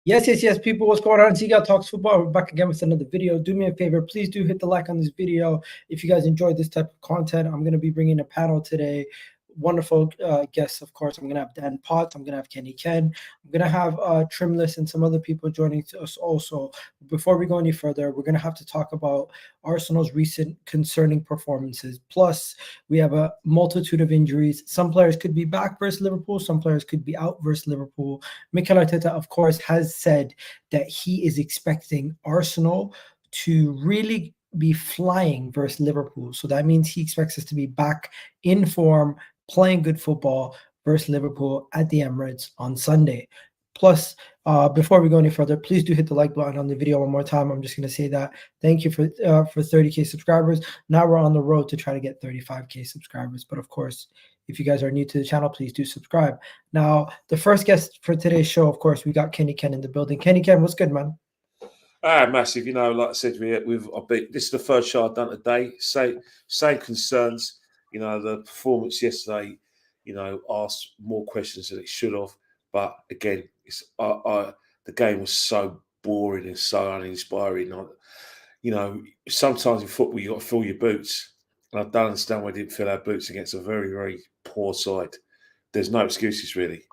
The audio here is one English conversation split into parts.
Yes. People, what's going on? Seagull Talks Football. We're back again with another video. Do me a favor. Please do hit the like on this video. If you guys enjoyed this type of content, I'm going to be bringing a panel today. Wonderful guests, of course. I'm going to have Dan Potts. I'm going to have Kenny Ken. I'm going to have Trimless and some other people joining us also. Before we go any further, we're going to have to talk about Arsenal's recent concerning performances. Plus, we have a multitude of injuries. Some players could be back versus Liverpool. Some players could be out versus Liverpool. Mikel Arteta, of course, has said that he is expecting Arsenal to really be flying versus Liverpool. So that means he expects us to be back in form, playing good football versus Liverpool at the Emirates on Sunday. Plus, before we go any further, please do hit the like button on the video one more time. I'm just going to say that. Thank you for 30K subscribers. Now we're on the road to try to get 35K subscribers. But of course, if you guys are new to the channel, please do subscribe. Now, the first guest for today's show, of course, we got Kenny Ken in the building. Kenny Ken, what's good, man? Massive. You know, like I said, this is the first show I've done today. Same concerns. You know, the performance yesterday, you know, asked more questions than it should have. But again, the game was so boring and so uninspiring. You know, sometimes in football you got to fill your boots. And I don't understand why we didn't fill our boots against a very, very poor side. There's no excuses really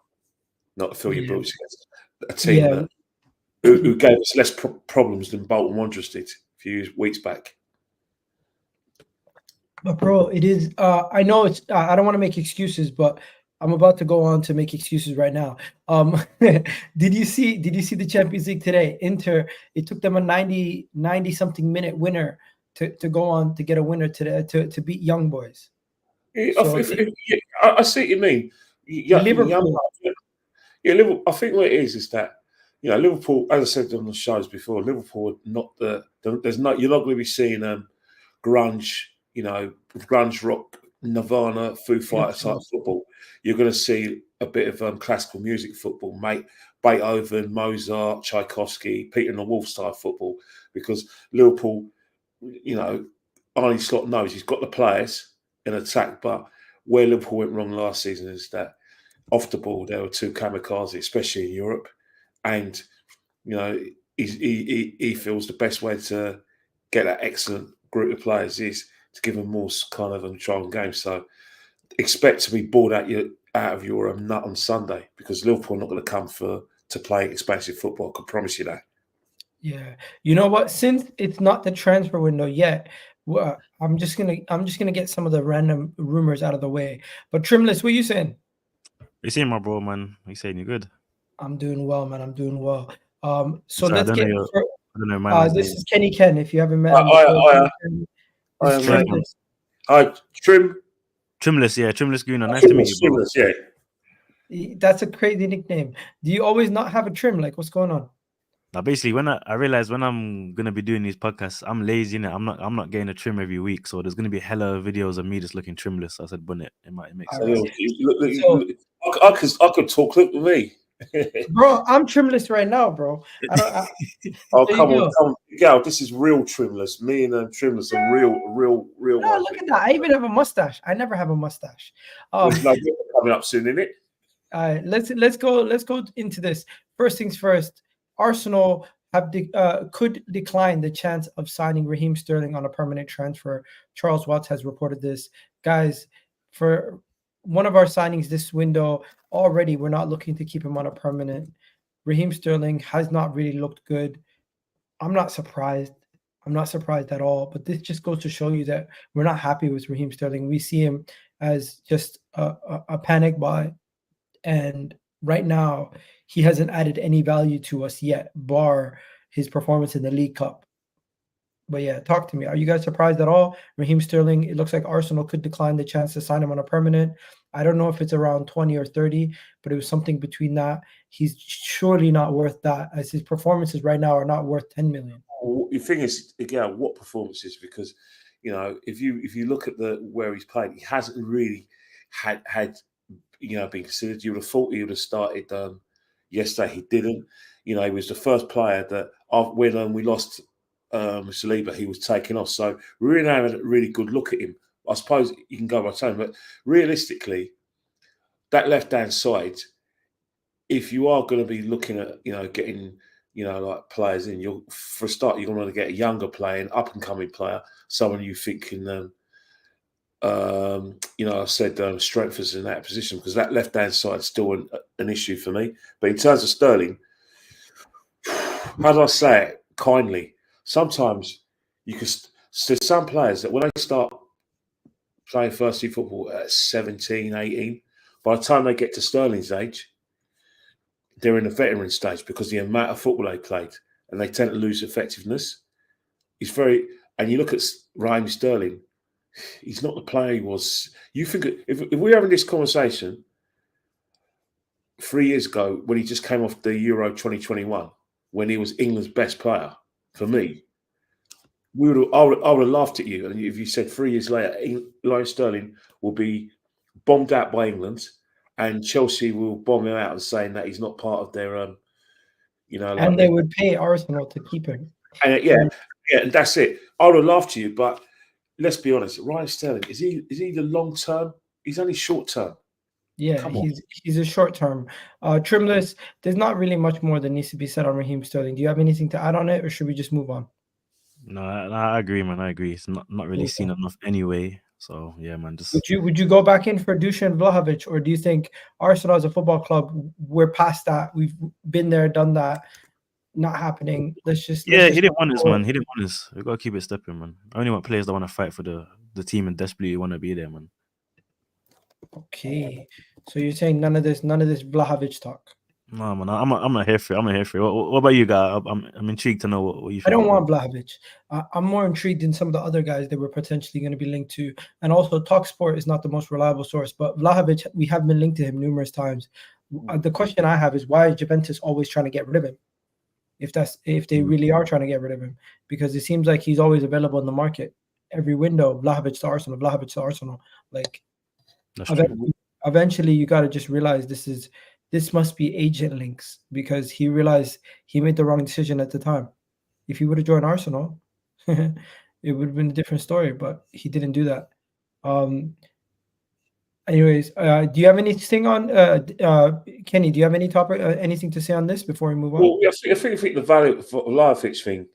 not to fill your boots against a team who gave us less problems than Bolton Wanderers did a few weeks back. But bro, it is. I know it's. I don't want to make excuses, but I'm about to go on to make excuses right now. Did you see the Champions League today? Inter. It took them a 90 something minute winner to go on to get a winner to beat Young Boys. I see what you mean. Liverpool. Liverpool. I think what it is that, you know, Liverpool, as I said on the shows before, Liverpool not there's not, you're not going to be seeing grunge, you know, grunge rock, Nirvana, Foo Fighters type football. You're going to see a bit of classical music football, mate. Beethoven, Mozart, Tchaikovsky, Peter and the Wolf style football, because Liverpool, you know, Arne Slot knows he's got the players in attack, but where Liverpool went wrong last season is that off the ball there were two kamikaze, especially in Europe. And, you know, he feels the best way to get that excellent group of players is to give them more kind of control game. So expect to be bored out of your nut on Sunday, because Liverpool are not going to come to play expansive football. I can promise you that. Yeah, you know what? Since it's not the transfer window yet, I'm just gonna get some of the random rumors out of the way. But Trimless, what are you saying? You saying, my bro, man? You saying you good? I'm doing well, man. I'm doing well. So sorry, let's get. I don't know my this name. is Kenny Ken. If you haven't met him before, Hi, Trimless, yeah, Trimless Guna. Nice to meet you, bro. Yeah. That's a crazy nickname. Do you always not have a trim? Like, what's going on? Now, basically, when I realize when I'm gonna be doing these podcasts, I'm lazy, innit? I'm not getting a trim every week, so there's gonna be hella videos of me just looking trimless. So I said, "Bun it." It makes sense. I could talk. Look at me, bro. I'm trimless right now, bro. Oh, come on, Gal. This is real trimless. Me and trimless are real. No, look at that. I even have a mustache. I never have a mustache. There's no coming up soon, innit? All right, let's go into this. First things first. Arsenal could decline the chance of signing Raheem Sterling on a permanent transfer. Charles Watts has reported this. Guys, for one of our signings this window, already we're not looking to keep him on a permanent. Raheem Sterling has not really looked good. I'm not surprised. I'm not surprised at all. But this just goes to show you that we're not happy with Raheem Sterling. We see him as just a panic buy. And right now, he hasn't added any value to us yet, bar his performance in the League Cup. But yeah, talk to me. Are you guys surprised at all? Raheem Sterling, it looks like Arsenal could decline the chance to sign him on a permanent. I don't know if it's around 20 or 30, but it was something between that. He's surely not worth that, as his performances right now are not worth 10 million. Well, the thing is, again, what performances? Because, you know, if you look at where he's played, he hasn't really had been considered. You would have thought he would have started yesterday. He didn't. You know, he was the first player that when we lost Saliba, he was taken off. So we really had a really good look at him. I suppose you can go by saying, but realistically, that left-hand side, if you are going to be looking at, getting, like players in, for a start, you're going to want to get a younger player, an up and coming player, someone you think can, I said strength us in that position, because that left hand side is still an issue for me. But in terms of Sterling, how do I say it kindly? Sometimes there's some players that when they start playing first team football at 17, 18, by the time they get to Sterling's age, they're in the veteran stage because the amount of football they played, and they tend to lose effectiveness. And you look at Raheem Sterling, he's not the player he was. You think if we're having this conversation 3 years ago when he just came off the Euro 2021, when he was England's best player, for me, I would have laughed at you. And if you said 3 years later, Raheem Sterling will be bombed out by England, and Chelsea will bomb him out and saying that he's not part of their, and they would pay Arsenal to keep him. And and that's it. I would have laughed at you, but let's be honest. Raheem Sterling, is he the long term? He's only short term. Yeah, he's a short term. Trimless, there's not really much more that needs to be said on Raheem Sterling. Do you have anything to add on it, or should we just move on? No, I agree, man. I agree. It's not really seen enough anyway. So yeah, man. Just would you go back in for Dusan Vlahovic, or do you think Arsenal as a football club, we're past that? We've been there, done that. Not happening. He didn't want this, man. He didn't want this. We gotta keep it stepping, man. I only want players that want to fight for the team and desperately want to be there, man. Okay, so you're saying none of this Vlahovic talk? No, man. I'm not here for it. I'm not here for it. What about you, guys? I'm intrigued to know what you think. I don't want Vlahovic. I'm more intrigued in some of the other guys that we're potentially going to be linked to. And also, TalkSport is not the most reliable source, but Vlahovic, we have been linked to him numerous times. The question I have is, why is Juventus always trying to get rid of him? If they really are trying to get rid of him, because it seems like he's always available in the market. Every window, Vlahovic to Arsenal, Vlahovic to Arsenal. Like, eventually you got to just realize this must be agent links, because he realized he made the wrong decision at the time. If he would have joined Arsenal, it would have been a different story, but he didn't do that. Anyways, do you have anything on Kenny? Do you have any topic, anything to say on this before we move on? Well, I think the Vlahovic thing.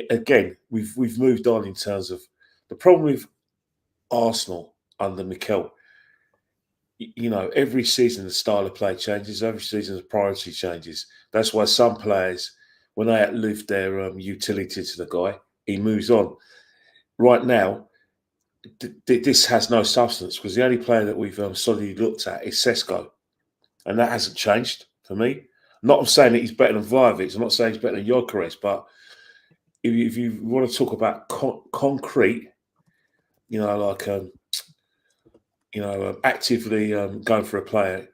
Again, we've moved on in terms of the problem with Arsenal under Mikel. Every season the style of play changes. Every season the priority changes. That's why some players, when they outlive their utility to the guy, he moves on. Right now, this has no substance, because the only player that we've solidly looked at is Sesko, and that hasn't changed for me. I'm saying that he's better than Vlahovic. I'm not saying he's better than Gyökeres, but if you want to talk about concrete, actively going for a player,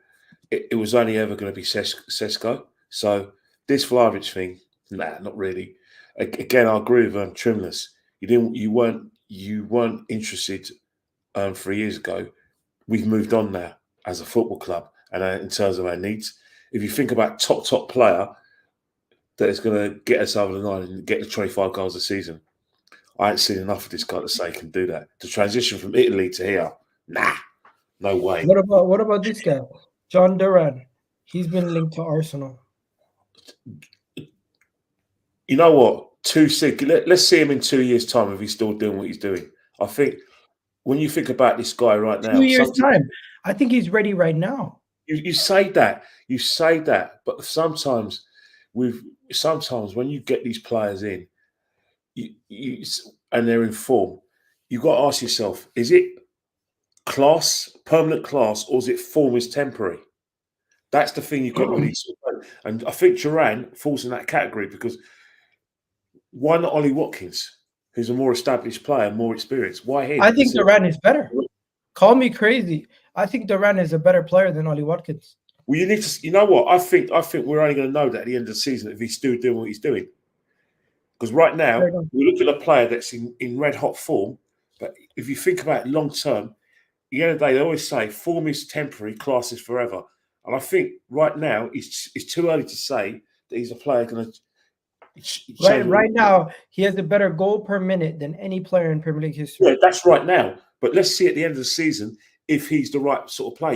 it was only ever going to be Sesko. So this Vlahovic thing, nah, not really. Again, I agree with Trimless. You weren't interested 3 years ago. We've moved on now as a football club, and in terms of our needs. If you think about top player that is going to get us over the line and get the 25 goals a season, I ain't seen enough of this guy to say he can do that. The transition from Italy to here, nah, no way. What about this guy, John Duran? He's been linked to Arsenal. You know what? Let's see him in 2 years' time if he's still doing what he's doing. I think when you think about this guy right now, 2 years' time, I think he's ready right now. You say that, but sometimes when you get these players in, and they're in form, you got to ask yourself: is it class, permanent class, or is it form is temporary? That's the thing you've got to really sort. And I think Duran falls in that category, because why not Ollie Watkins, who's a more established player, more experienced? Why him? I think Duran is better. Call me crazy. I think Duran is a better player than Ollie Watkins. Well, you need to. You know what? I think we're only going to know that at the end of the season if he's still doing what he's doing. Because right now we look at a player that's in red hot form, but if you think about it long term, at the end of the day, they always say form is temporary, class is forever. And I think right now it's too early to say that he's a player going to. Right now, he has a better goal per minute than any player in Premier League history. Yeah, that's right now. But let's see at the end of the season if he's the right sort of player.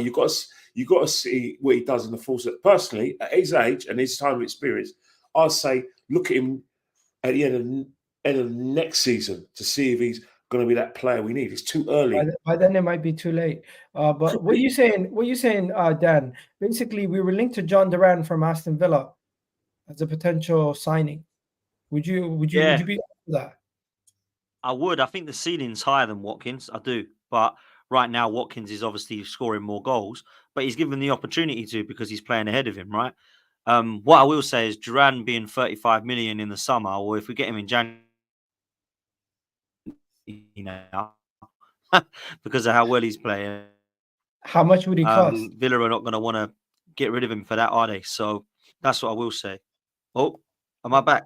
You've got to see what he does in the full set. Personally, at his age and his time of experience, I'd say look at him at the end of next season to see if he's going to be that player we need. It's too early. By then it might be too late. But what you saying, Dan? Basically, we were linked to John Duran from Aston Villa as a potential signing. Would you be up for that? I would. I think the ceiling's higher than Watkins. I do. But right now, Watkins is obviously scoring more goals, but he's given the opportunity to because he's playing ahead of him, right? What I will say is Duran being 35 million in the summer, or if we get him in January, because of how well he's playing. How much would he cost? Villa are not going to want to get rid of him for that, are they? So that's what I will say. Oh, am I back?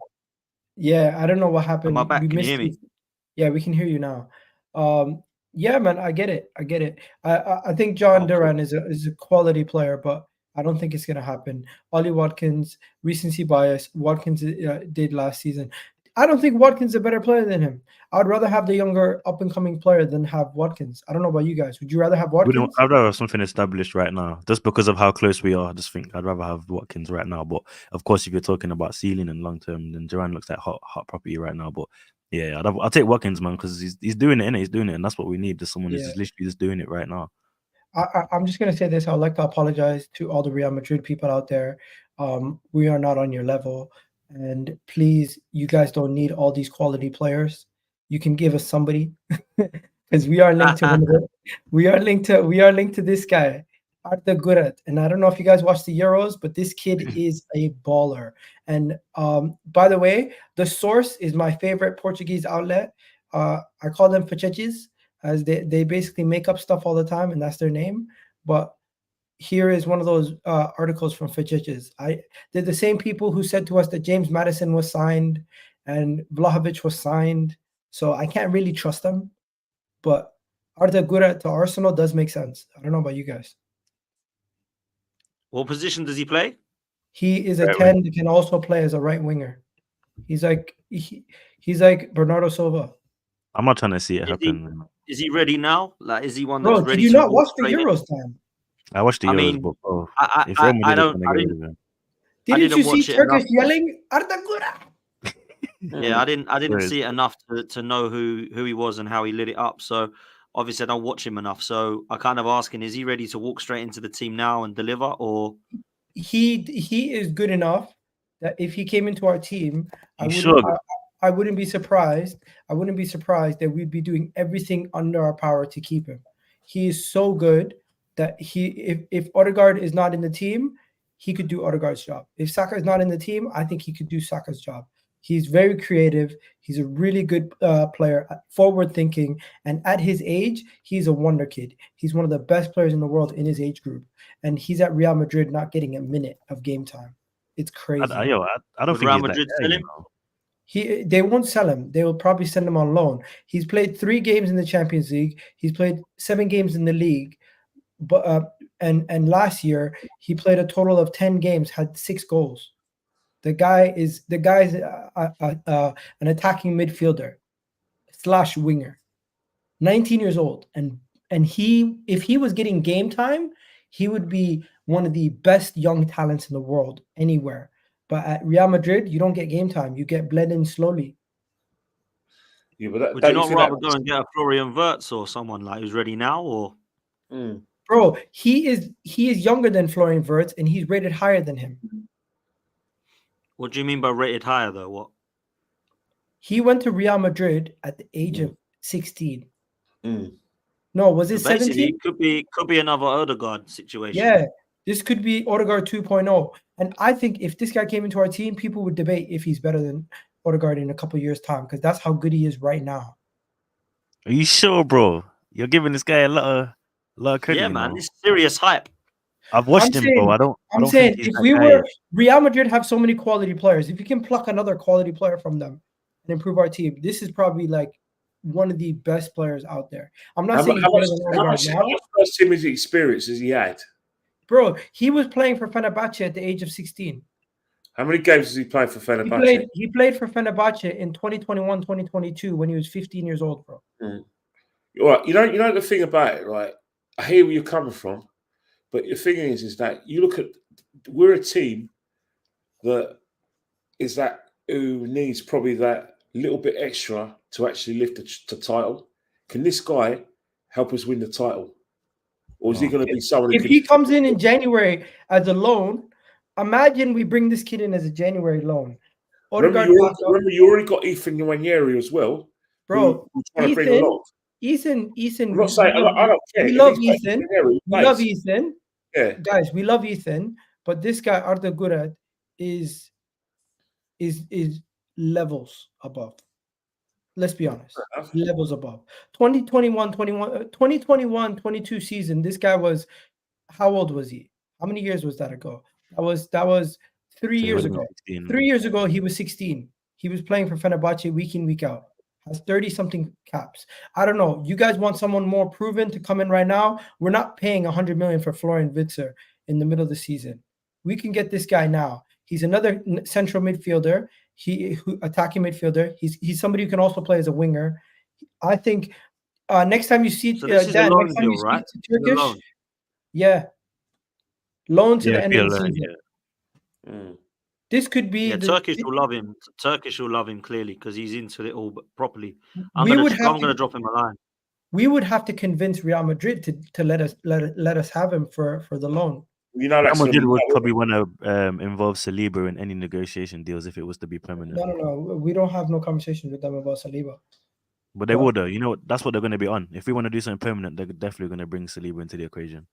Yeah, I don't know what happened. Am I back? Can you hear me? Yeah, we can hear you now. Yeah, man, I get it. I think John Duran is a quality player, but I don't think it's gonna happen. Ollie Watkins, recency bias. Watkins did last season. I don't think Watkins is a better player than him. I'd rather have the younger up and coming player than have Watkins. I don't know about you guys. Would you rather have Watkins? I'd rather have something established right now, just because of how close we are. I just think I'd rather have Watkins right now. But of course, if you're talking about ceiling and long term, then Duran looks like hot property right now. But yeah, I'll take Watkins, man, because he's doing it, innit? He's doing it, and that's what we need. Just someone who's just literally just doing it right now. I'm just gonna say this. I'd like to apologize to all the Real Madrid people out there. We are not on your level, and please, you guys don't need all these quality players. You can give us somebody, because we are linked to we are linked to this guy, Arda Guler. And I don't know if you guys watch the Euros, but this kid is a baller. And by the way, the source is my favorite Portuguese outlet. I call them Pacheches, as they basically make up stuff all the time, and that's their name. But here is one of those articles from Pacheches. They're the same people who said to us that James Maddison was signed and Vlahovic was signed. So I can't really trust them. But Arda Guler to Arsenal does make sense. I don't know about you guys. What position does he play? He is a 10 that can also play as a right winger. He's like Bernardo Silva. I'm not trying to see it happen. Is he ready now? Like, is he one Bro, that's ready? Did you not watch the Euros, Dan? I watched the Euros, but I don't. Didn't you see Turkish yelling Arda Guler? Yeah, I didn't see it enough to know who he was and how he lit it up. So obviously I don't watch him enough. So I kind of asking, is he ready to walk straight into the team now and deliver, or he is good enough that if he came into our team, I wouldn't be surprised. I wouldn't be surprised that we'd be doing everything under our power to keep him. He is so good that if Odegaard is not in the team, he could do Odegaard's job. If Saka is not in the team, I think he could do Saka's job. He's very creative. He's a really good player, forward thinking. And at his age, he's a wonder kid. He's one of the best players in the world in his age group. And he's at Real Madrid not getting a minute of game time. It's crazy. I don't think Real Madrid sell him? They won't sell him. They will probably send him on loan. He's played 3 games in the Champions League. He's played 7 games in the league. But and last year he played a total of 10 games, had 6 goals. The guy is an attacking midfielder / winger, 19 years old, and if he was getting game time, he would be one of the best young talents in the world anywhere. But at Real Madrid, you don't get game time; you get bled in slowly. Yeah, but would you not rather go and get a Florian Wirtz or someone like who's ready now, or? Bro, he is younger than Florian Wirtz, and he's rated higher than him. What do you mean by rated higher, though? What? He went to Real Madrid at the age of 16. No, was it 17? Could be another Odegaard situation. Yeah, this could be Odegaard 2.0. And I think if this guy came into our team, people would debate if he's better than Odegaard in a couple of years' time, because that's how good he is right now. Are you sure, bro? You're giving this guy a lot of credit. Yeah, man, it's serious hype. I've watched him, bro. I'm saying if Real Madrid have so many quality players, if you can pluck another quality player from them and improve our team, this is probably like one of the best players out there. I'm not saying he's better than Odegaard now. How much first team experience has he had? Bro, he was playing for Fenerbahce at the age of 16. How many games has he played for Fenerbahce? He played for Fenerbahce in 2021, 2022 when he was 15 years old, bro. Right, you know the thing about it, right? I hear where you're coming from, But the thing is that you look at, we're a team that who needs probably that little bit extra to actually lift the title. Can this guy help us win the title? Or is he going to be someone who If he comes in January as a loan, imagine we bring this kid in as a January loan. Remember, you already got Ethan Nwaneri as well. Bro, who's trying to bring a lot. Ethan. I'm not saying, I don't care. We love Ethan. We love Ethan. Yeah. Guys, we love Ethan. But this guy, Arda Guler, is levels above. Let's be honest. Levels above. 2021-22 season, this guy was, how old was he? How many years was that ago? That was 3 years ago. 3 years ago, he was 16. He was playing for Fenerbahce week in, week out. Has 30-something caps. I don't know. You guys want someone more proven to come in right now? We're not paying 100 million for Florian Witzer in the middle of the season. We can get this guy now. He's another central midfielder. Attacking midfielder. He's somebody who can also play as a winger. I think next time you see Dan, next time you speak to Turkish, loan to the end of the season. This could be Turkish will love him. Turkish will love him clearly because he's into it all properly. I'm going to drop him a line. We would have to convince Real Madrid to let us have him for the loan. You know, Real Madrid would probably want to involve Saliba in any negotiation deals if it was to be permanent. No. We don't have no conversation with them about Saliba. But they would, though. You know, that's what they're going to be on. If we want to do something permanent, they're definitely going to bring Saliba into the equation.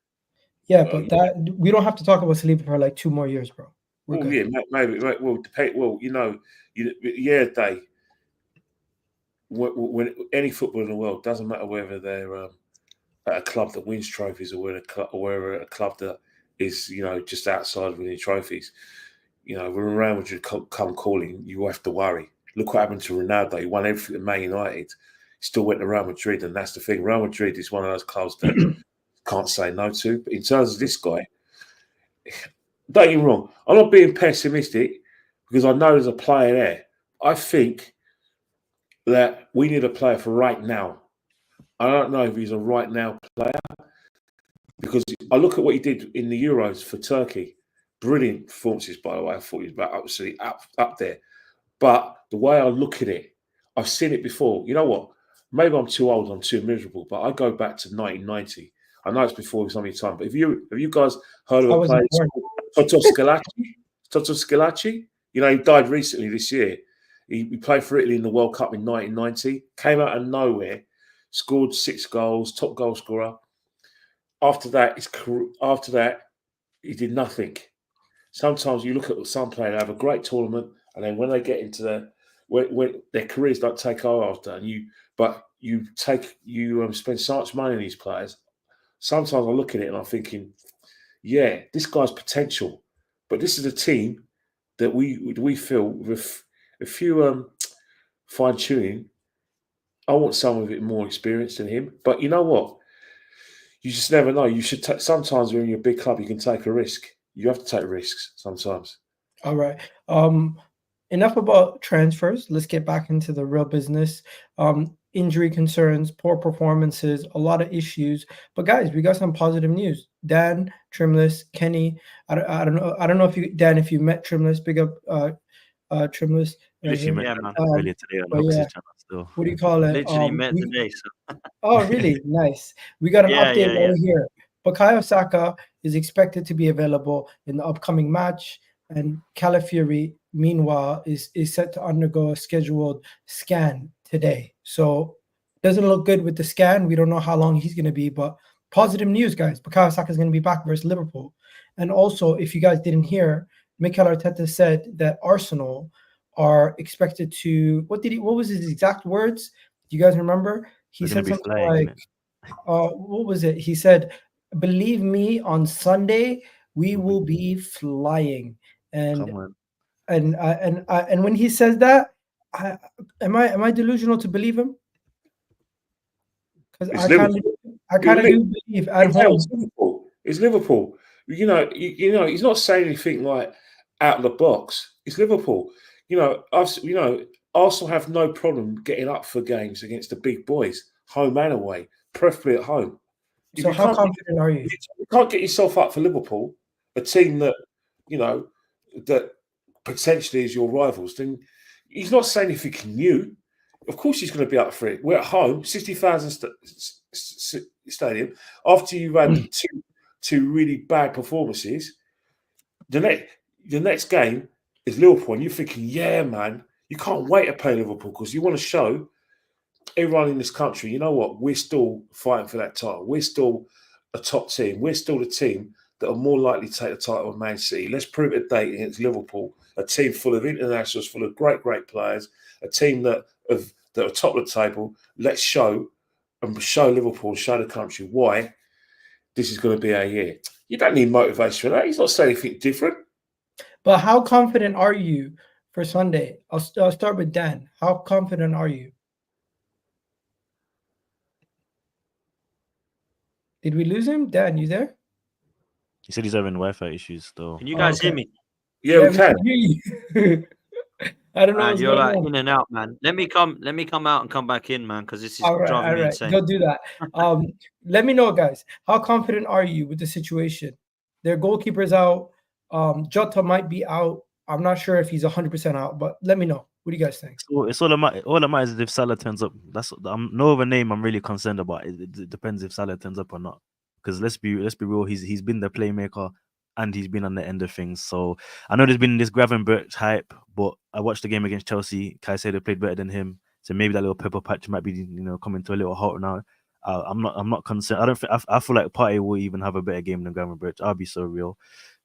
Yeah, but we don't have to talk about Saliba for like 2 more years, bro. Maybe. Well, you know, Dave. When any football in the world, doesn't matter whether they're at a club that wins trophies or we're at a club that is, you know, just outside of winning trophies. You know, when Real Madrid come calling, you have to worry. Look what happened to Ronaldo. He won everything at Man United. He still went to Real Madrid, and that's the thing. Real Madrid is one of those clubs that can't say no to. But in terms of this guy, don't get me wrong, I'm not being pessimistic because I know there's a player there. I think that we need a player for right now. I don't know if he's a right now player because I look at what he did in the Euros for Turkey. Brilliant performances, by the way. I thought he was absolutely up there. But the way I look at it, I've seen it before. You know what? Maybe I'm too old, I'm too miserable, but I go back to 1990. I know it's before some of your time, but have you guys heard of a player Toto Scalacci? You know, he died recently this year. He played for Italy in the World Cup in 1990. Came out of nowhere, scored 6 goals, top goal scorer. After that, he did nothing. Sometimes you look at some players, they have a great tournament, and then when they get into when their careers don't take off after, you spend so much money on these players. Sometimes I look at it and I'm thinking, yeah, this guy's potential, but this is a team that we feel with a few fine tuning. I want someone a bit more experienced than him, but you know what? You just never know. You should sometimes when you're a big club, you can take a risk. You have to take risks sometimes. All right. Enough about transfers. Let's get back into the real business. Injury concerns, poor performances, a lot of issues. But guys, we got some positive news. Dan, Trimless, Kenny. I don't know if you met Trimless. Big up Trimless. Earlier today on Oxygen still. What do you call it? Literally met today. So. Oh, really? Nice. We got an update right here. Bukayo Saka is expected to be available in the upcoming match, and Calafiori, meanwhile, is set to undergo a scheduled scan today. So doesn't look good with the scan. We don't know how long he's going to be, but positive news, guys. Bukayo Saka is going to be back versus Liverpool. And also, if you guys didn't hear, Mikel Arteta said that Arsenal are expected to. What was his exact words? Do you guys remember? He said something like, "What was it?" He said, "Believe me, on Sunday we will be flying." And when he says that, am I delusional to believe him? Because I kind of do believe at home. It's Liverpool. You know, he's not saying anything like out of the box. It's Liverpool. Arsenal have no problem getting up for games against the big boys, home and away, preferably at home. So how confident are you? If you can't get yourself up for Liverpool, a team that, you know, that potentially is your rivals, then he's not saying anything new. Of course he's going to be up for it. We're at home, 60,000 stadium. After you've had two really bad performances, the next game is Liverpool, and you're thinking, yeah, man, you can't wait to play Liverpool because you want to show everyone in this country, you know what, we're still fighting for that title. We're still a top team. We're still the team that are more likely to take the title of Man City. Let's prove it today against Liverpool, a team full of internationals, full of great, great players, a team that are top of the table. Let's show Liverpool, show the country why this is going to be our year. You don't need motivation for that. He's not saying anything different. But how confident are you for Sunday? I'll start with Dan. How confident are you? Did we lose him? Dan, you there? He said he's having Wi-Fi issues though. Can you guys hear me? Yeah, we can. Hear you. I don't know. Man, you're like in and out, man. Let me come out and come back in, man, because this is driving me insane. Go do that. Let me know, guys. How confident are you with the situation? Their goalkeeper's out. Jota might be out. I'm not sure if he's 100% out, but let me know. What do you guys think? So it's all that matters is if Salah turns up. That's no other name I'm really concerned about. It depends if Salah turns up or not. Because let's be real, he's been the playmaker and he's been on the end of things. So I know there's been this Gravenberch hype, but I watched the game against Chelsea. Caicedo played better than him, so maybe that little pepper patch might be coming to a little halt now. I'm not concerned. I feel like Partey will even have a better game than Gravenberch. I'll be so real.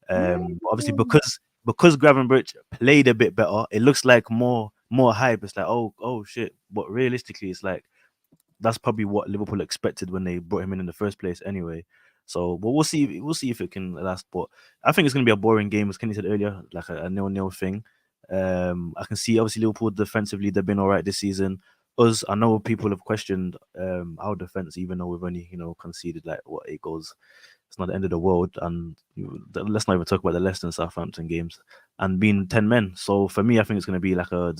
Obviously because Gravenberch played a bit better, it looks like more hype. It's like oh shit, but realistically, it's like that's probably what Liverpool expected when they brought him in the first place anyway. So, but we'll see. We'll see if it can last. But I think it's going to be a boring game, as Kenny said earlier, like a 0-0 thing. I can see obviously Liverpool defensively they've been all right this season. Us, I know people have questioned our defense, even though we've only conceded like 8 goals. It's not the end of the world, and let's not even talk about the Leicester and Southampton games and being 10 men. So for me, I think it's going to be like a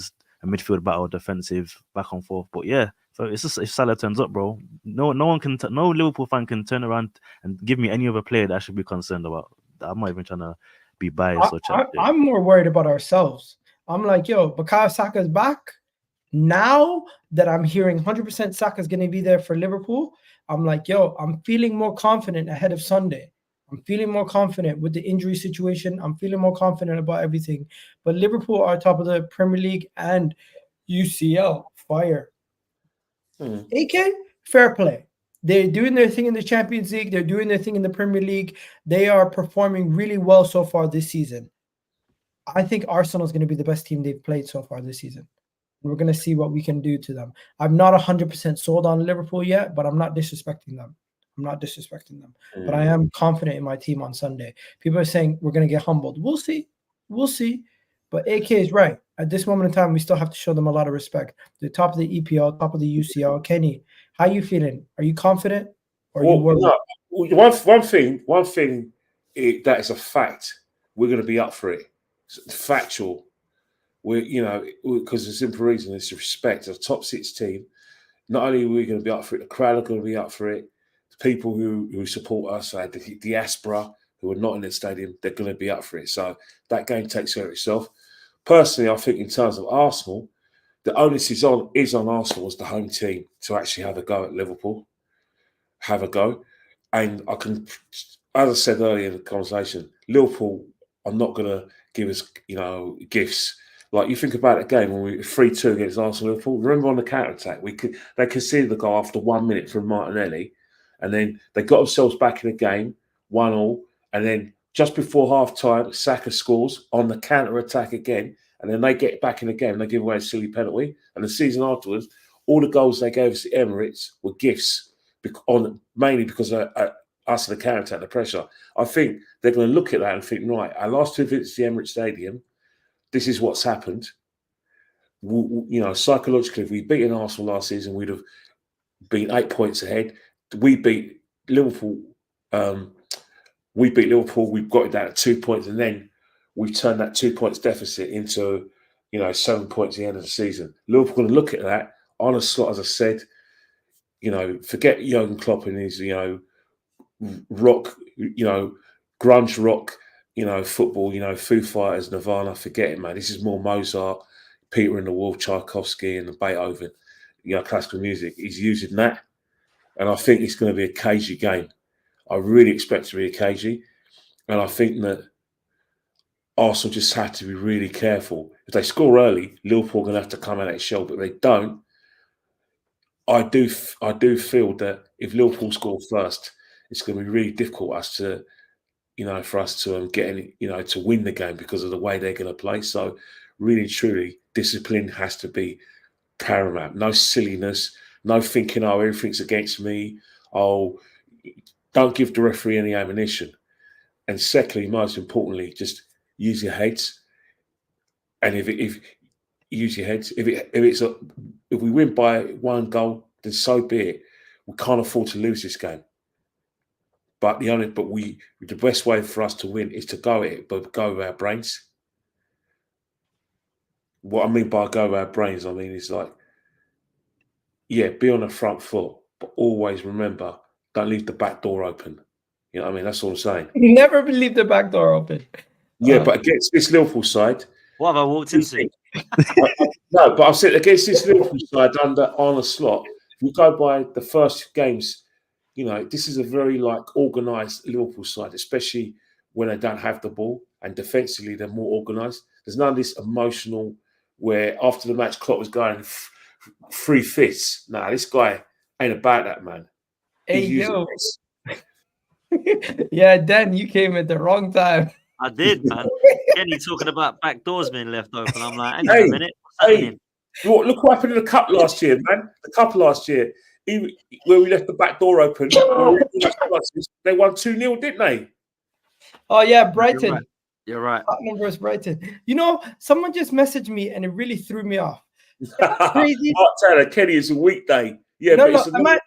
midfield battle, defensive, back and forth. But yeah, so it's just if Salah turns up, bro, no Liverpool fan can turn around and give me any other player that I should be concerned about. I'm not even trying to be biased or chat. I'm more worried about ourselves. I'm like, yo, Bukayo Saka is back. Now that I'm hearing 100% Saka is going to be there for Liverpool, I'm like, yo, I'm feeling more confident ahead of Sunday. I'm feeling more confident with the injury situation. I'm feeling more confident about everything. But Liverpool are top of the Premier League and UCL. Fire. AK, fair play. They're doing their thing in the Champions League. They're doing their thing in the Premier League. They are performing really well so far this season. I think Arsenal is going to be the best team they've played so far this season. We're going to see what we can do to them. I'm not 100% sold on Liverpool yet, but I'm not disrespecting them. But I am confident in my team on Sunday. People are saying we're going to get humbled. We'll see. But AK is right. At this moment in time, we still have to show them a lot of respect. They're top of the EPL, top of the UCL. Kenny, how are you feeling? Are you confident? Or are you worried? No, one thing that is a fact. We're going to be up for it. It's factual. Because there's simple reason. It's respect. As a top 6 team, not only are we going to be up for it, the crowd are going to be up for it. The people who support us, the diaspora who are not in the stadium, they're going to be up for it. So that game takes care of itself. Personally, I think in terms of Arsenal, the onus is on Arsenal as the home team to actually have a go at Liverpool. Have a go. And I can, as I said earlier in the conversation, Liverpool are not going to give us, gifts. Like you think about the game when we were 3-2 against Arsenal Liverpool. Remember on the counter-attack, they conceded the goal after 1 minute from Martinelli, and then they got themselves back in the game, 1-1, and then just before half-time, Saka scores on the counter-attack again, and then they get back in the game and they give away a silly penalty. And the season afterwards, all the goals they gave us at Emirates were gifts, mainly because of us in the counter-attack, the pressure. I think they're going to look at that and think, right, our last 2 visits to the Emirates Stadium, this is what's happened. Psychologically, if we'd beaten Arsenal last season, we'd have been 8 points ahead. We beat Liverpool. We've got it down at 2 points, and then we've turned that 2 points deficit into, 7 points at the end of the season. Liverpool going to look at that on a slot, as I said. Forget Jurgen Klopp and his, rock, grunge rock, football, Foo Fighters, Nirvana, forget it, man. This is more Mozart, Peter and the Wolf, Tchaikovsky and Beethoven, classical music. He's using that. And I think it's going to be a cagey game. I really expect it to be a cagey. And I think that Arsenal just have to be really careful. If they score early, Liverpool are going to have to come out of their shell. But if they don't, I do feel that if Liverpool score first, it's going to be really difficult for us to get any, to win the game because of the way they're going to play. So really, truly, discipline has to be paramount. No silliness, no thinking, oh, everything's against me. Oh, don't give the referee any ammunition. And secondly, most importantly, just use your heads. And if use your heads, if we win by 1 goal, then so be it. We can't afford to lose this game. But the best way for us to win is to go at it, but go with our brains. What I mean by go with our brains, is like, be on the front foot, but always remember, don't leave the back door open. You know what I mean? That's all I'm saying. Never leave the back door open. Yeah, but against this Liverpool side, what have I walked into? No, but I said against this Liverpool side under Arne Slot, we go by the first games. This is a very organised Liverpool side, especially when they don't have the ball, and defensively they're more organised. There's none of this emotional where after the match clock was going 3 fists. Nah, this guy ain't about that, man. Hey, yo. Yeah, Dan, you came at the wrong time. I did, man. Kenny talking about back doors being left open. I'm like, hang on a minute. What's happening? Look what happened in the cup last year, man. The cup last year, where we left the back door open, they won 2-0, didn't they? Oh, yeah, Brighton. You're right. Tottenham versus Brighton. Someone just messaged me and it really threw me off. Crazy. Mark Taylor, Kenny, it's a weekday. Yeah, no.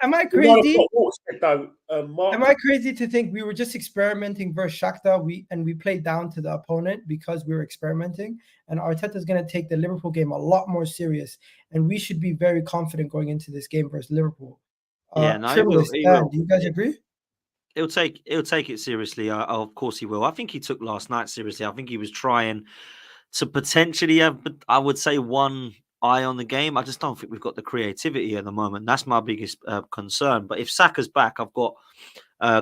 Am I crazy? Am I crazy to think we were just experimenting versus Shakhtar? We played down to the opponent because we were experimenting, and Arteta is going to take the Liverpool game a lot more serious, and we should be very confident going into this game versus Liverpool. Yeah, no, he will. Do you guys agree? He'll take it seriously. Of course he will. I think he took last night seriously. I think he was trying to potentially have, I would say, one eye on the game. I just don't think we've got the creativity at the moment. That's my biggest concern. But if Saka's back, I've got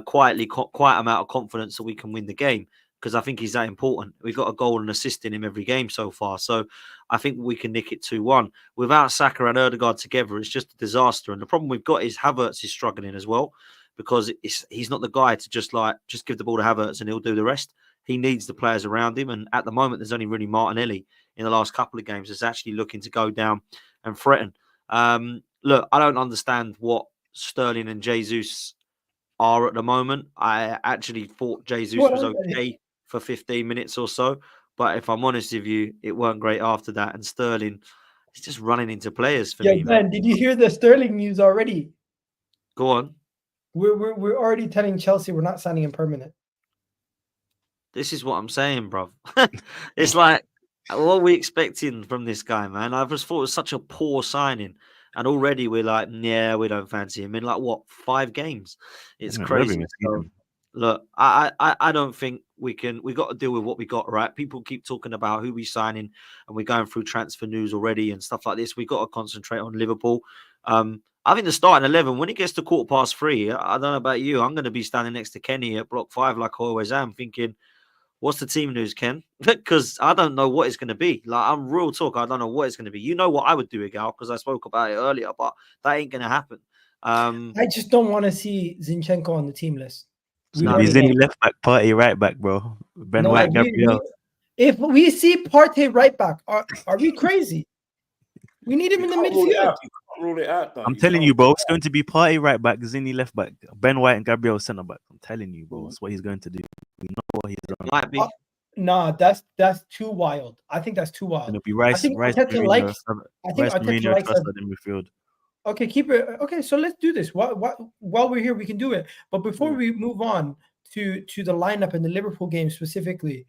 quite amount of confidence that we can win the game, because I think he's that important. We've got a goal and assist in him every game so far. So I think we can nick it 2-1. Without Saka and Odegaard together, it's just a disaster. And the problem we've got is Havertz is struggling as well, because he's not the guy to just give the ball to Havertz and he'll do the rest. He needs the players around him. And at the moment, there's only really Martinelli in the last couple of games that's actually looking to go down and threaten. Look, I don't understand what Sterling and Jesus are at the moment. I actually thought Jesus was okay for 15 minutes or so. But if I'm honest with you, it weren't great after that. And Sterling is just running into players for me. Ben, did you hear the Sterling news already? Go on. We're already telling Chelsea we're not signing him permanent. This is what I'm saying, bro. It's like, what are we expecting from this guy, man? I just thought it was such a poor signing. And already we're like, yeah, we don't fancy him in 5 games? It's crazy. So, look, I don't think we got to deal with what we got, right? People keep talking about who we signing and we're going through transfer news already and stuff like this. We got to concentrate on Liverpool. I think the starting 11, when it gets to 3:15, I don't know about you, I'm going to be standing next to Kenny at block 5 like I always am, thinking, what's the team news, Ken? Because I don't know what it's going to be. I'm real talk. I don't know what it's going to be. You know what I would do, Gal, because I spoke about it earlier, but that ain't going to happen. I just don't want to see Zinchenko on the team list. He's in left back, Partey right back, bro. Ben White, Gabriel. If we see Partey right back, are we crazy? We need him in the midfield. Rule it out, though. I'm telling you, bro. It's going to be Partey right back, Zinni left back, Ben White and Gabriel centre back. I'm telling you, bro. That's what he's going to do. We know what he's done. Might be. Nah, that's too wild. I think that's too wild. It'll be Rice. I think Arteta likes in midfield. Okay, keep it. Okay, so let's do this. While we're here, we can do it. But before we move on to the lineup in the Liverpool game specifically,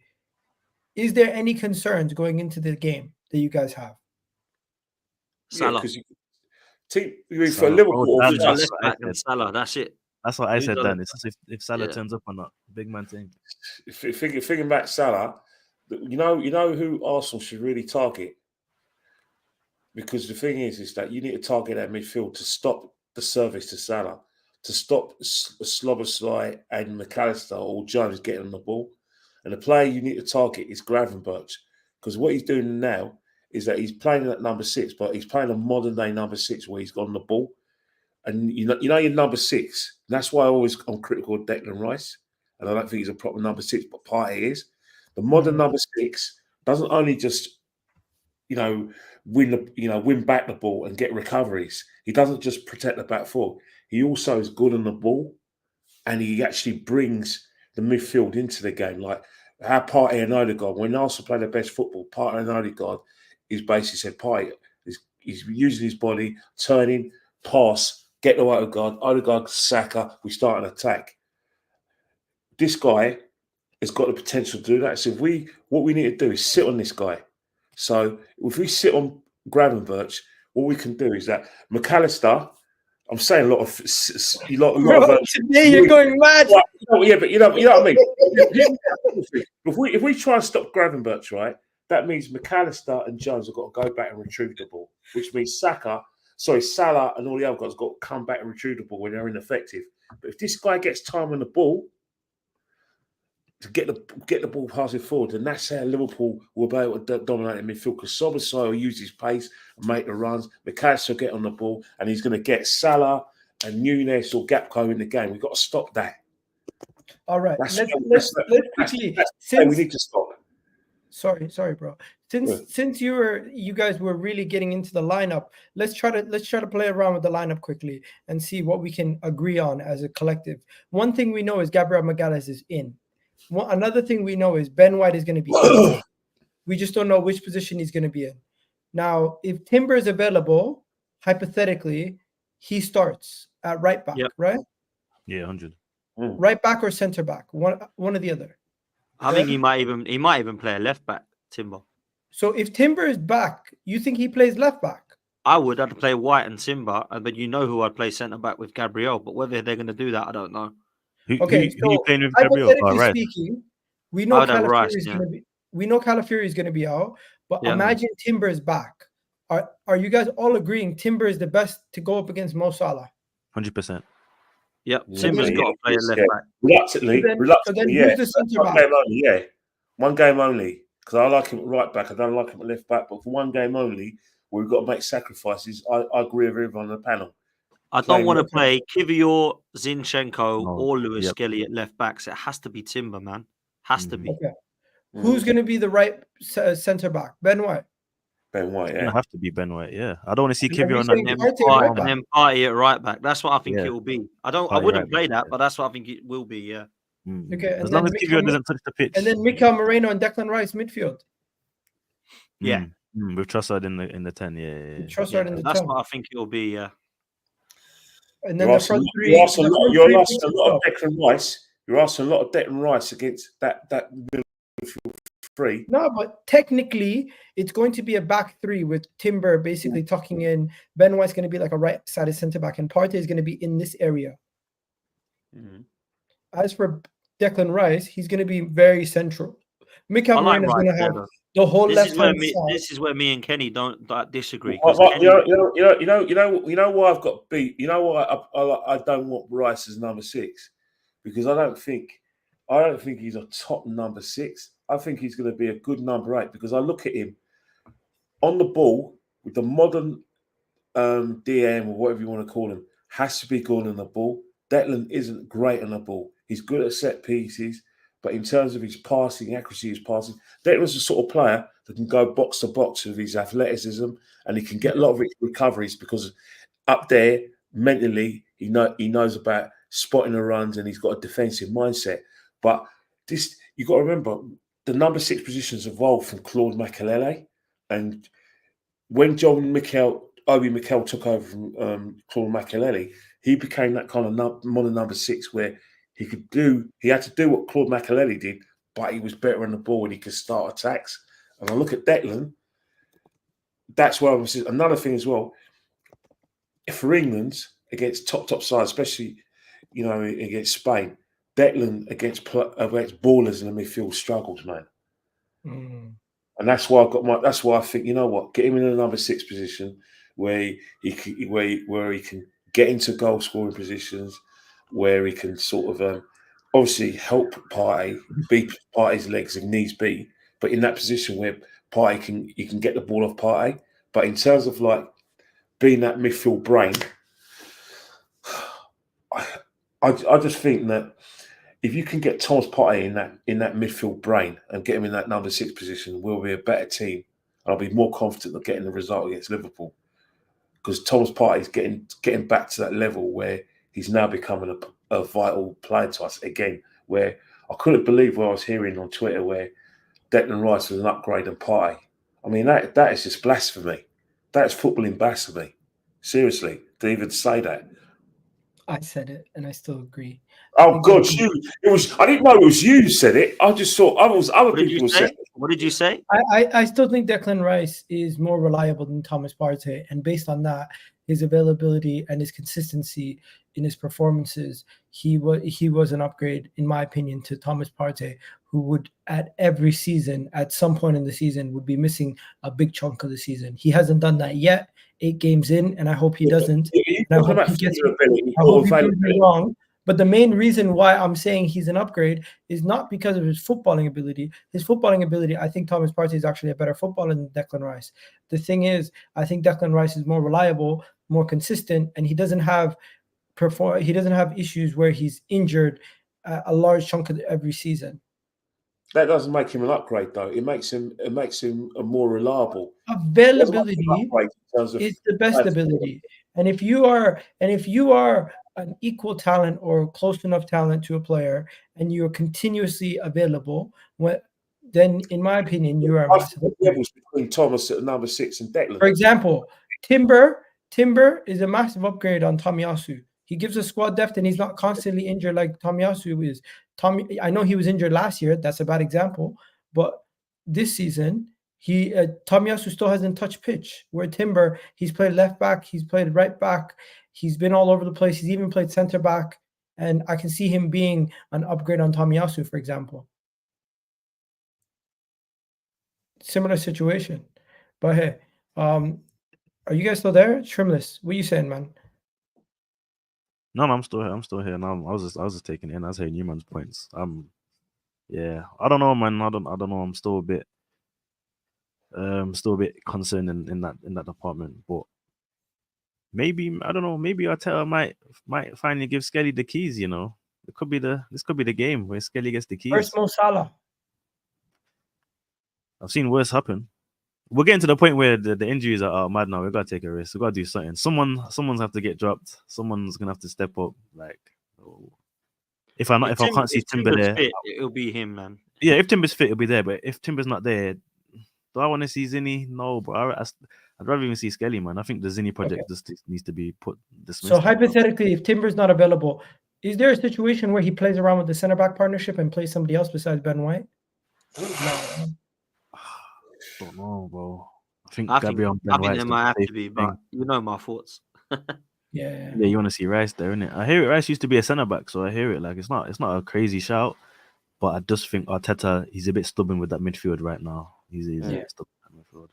is there any concerns going into the game that you guys have? Salah. For Liverpool, left back and Salah. That's it. That's what I Who said does then. it? It's just if Salah Yeah. turns up or not. Big man thing. Thinking about Salah, you know who Arsenal should really target? Because the thing is that you need to target that midfield to stop the service to Salah, to stop Slobosly and McAllister or Jones getting on the ball. And the player you need to target is Gravenberch, because what he's doing now is that he's playing at number 6, but he's playing a modern day number 6 where he's got on the ball. And you know your number 6. That's why I'm critical of Declan Rice, and I don't think he's a proper number 6, but Partey is. The modern number 6 doesn't only just win back the ball and get recoveries. He doesn't just protect the back four. He also is good on the ball, and he actually brings the midfield into the game. Like how Partey and Odegaard, when Arsenal play their best football, Partey and Odegaard is basically said Partey he's using his body, turning, pass, get to Odegaard, Saka, we start an attack. This guy has got the potential to do that. So what we need to do is sit on this guy. So if we sit on Gravenberch, what we can do is that McAllister, I'm saying a lot of today you're going mad. Yeah, but you know what I mean. If we try and stop Gravenberch, right, that means McAllister and Jones have got to go back and retrieve the ball, which means Salah and all the other guys have got to come back and retrieve the ball when they're ineffective. But if this guy gets time on the ball to get the ball passing forward, and that's how Liverpool will be able to dominate the midfield, because Szoboszlai will use his pace and make the runs. McAllister will get on the ball, and he's going to get Salah and Nunes or Gakpo in the game. We've got to stop that. All right, let's quickly. We need to stop. Sorry, bro. Since you guys were really getting into the lineup, let's try to play around with the lineup quickly and see what we can agree on as a collective. One thing we know is Gabriel Magalhaes is in. Another thing we know is Ben White is going to be in. We just don't know which position he's going to be in. Now, if Timber is available, hypothetically, he starts at right back, right? Yeah, 100. Right back or center back, one or the other. I think he might even play a left back, Timber. So if Timber is back, you think he plays left back? I'd play White and Timber, but you know who I'd play centre back with Gabriel. But whether they're going to do that, I don't know. Who you playing with Gabriel? Hypothetically speaking, we know Calafiori is yeah. going to be. We know Calafiori is going to be out, but Yeah. imagine Timber is back. Are you guys all agreeing Timber is the best to go up against Mo Salah? 100%. Yep, Timber's got to play a left back. Reluctantly, yeah. Who's the centre back? One game only, because I like him at right back. I don't like him at left back, but for one game only, where we've got to make sacrifices, I agree with everyone on the panel. I don't want to play Kivior, Zinchenko, or Lewis Skelly at left backs. It has to be Timber, man. Has to be. Okay. Who's going to be the right centre back? Ben White. Ben White, It's going to have to be Ben White, yeah. I don't want to see Kivior on And then Partey at right back. That's what I think it will be. I wouldn't play that, but that's what I think it will be, yeah. Okay. As long as Kivior doesn't touch the pitch. And then Mikel Moreno and Declan Rice midfield. Yeah. With Trossard in the 10, yeah. Trossard in the 10. That's what I think it will be, yeah. And then the front three. You're asking a lot of Declan Rice. You're asking a lot of Declan Rice against that midfield three. No, but technically, it's going to be a back three with Timber basically tucking in. Ben White's going to be like a right-sided centre back, and Partey is going to be in this area. As for Declan Rice, he's going to be very central. Mikel Moreno is going to have the whole left hand side. This is where me and Kenny don't disagree. You know why I've got beat. You know why I don't want Rice as number 6, because I don't think he's a top number 6. I think he's going to be a good number 8, because I look at him on the ball with the modern DM or whatever you want to call him, has to be good on the ball. Declan isn't great on the ball. He's good at set pieces, but in terms of his passing, accuracy, his passing, Declan's the sort of player that can go box to box with his athleticism, and he can get a lot of recoveries, because up there mentally he knows about spotting the runs, and he's got a defensive mindset. But this, you've got to remember, the number 6 positions evolved from Claude Makelele, and when Obi Mikel took over from Claude Makelele, he became that kind of modern number 6 where he had to do what Claude Makelele did, but he was better on the ball and he could start attacks. And I look at Declan, that's where I'm saying. Another thing as well, if for England against top sides, especially, you know, against Spain. Declan against ballers in the midfield struggles, man. Mm. And that's why That's why I think, you know what, get him in a number 6 position where where he can get into goal scoring positions, where he can sort of obviously help Partey, be Partey's legs if needs be, but in that position where you can get the ball off Partey. But in terms of like being that midfield brain, I just think that if you can get Thomas Partey in that midfield brain and get him in that number 6 position, we'll be a better team. And I'll be more confident of getting the result against Liverpool. Because Thomas Partey is getting back to that level where he's now becoming a vital player to us again. Where I couldn't believe what I was hearing on Twitter where Declan Rice was an upgrade on Partey. I mean, that is just blasphemy. That's footballing blasphemy. Seriously, to even say that. I said it, and I still agree. Oh God, I didn't know it was you who said it. I just thought other people said it. What did you say? I still think Declan Rice is more reliable than Thomas Partey, and based on that, his availability and his consistency in his performances, he was an upgrade, in my opinion, to Thomas Partey, who would at some point in the season, would be missing a big chunk of the season. He hasn't done that yet. 8 games in, and I hope he doesn't. And I hope he gets it wrong. But the main reason why I'm saying he's an upgrade is not because of his footballing ability. His footballing ability, I think Thomas Partey is actually a better footballer than Declan Rice. The thing is, I think Declan Rice is more reliable, more consistent, and he doesn't have issues where he's injured a large chunk of every season. That doesn't make him an upgrade, though. It makes him a more reliable. Availability is the best ability. And if you are an equal talent or close enough talent to a player, and you're continuously available, then, in my opinion, you are. Levels between Thomas at number 6 and Declan. For example, Timber is a massive upgrade on Tomiyasu. He gives us squad depth, and he's not constantly injured like Tomiyasu is. I know he was injured last year. That's a bad example, but this season, Tomiyasu still hasn't touched pitch. Where Timber, he's played left back, he's played right back, he's been all over the place. He's even played center back, and I can see him being an upgrade on Tomiyasu, for example. Similar situation, but hey, are you guys still there? Trimless, what are you saying, man? No, I'm still here. I'm still here. No, I was just taking it in. I was hearing Newman's points. Yeah, I don't know, man. I don't know. I'm still a bit concerned in that department. But maybe, I don't know. Maybe Arteta might finally give Skelly the keys. You know, this could be the game where Skelly gets the keys. First Mo Salah. I've seen worse happen. We're getting to the point where the injuries are mad now. We've got to take a risk. We've got to do something. Someone's have to get dropped. Someone's gonna have to step up. Like, if I can't see Timber there, fit, it'll be him, man. Yeah, if Timber's fit, it'll be there. But if Timber's not there, do I want to see Zinni? No, but I'd rather even see Skelly, man. I think the Zinni project just needs to be dismissed. So hypothetically, if Timber's not available, is there a situation where he plays around with the center back partnership and plays somebody else besides Ben White? No. Don't know, bro. I think there might have to be, but you know my thoughts. Yeah, you want to see Rice there, innit? I hear it. Rice used to be a centre back, so I hear it. Like, it's not a crazy shout, but I just think Arteta, he's a bit stubborn with that midfield right now. He's a bit stubborn with that midfield.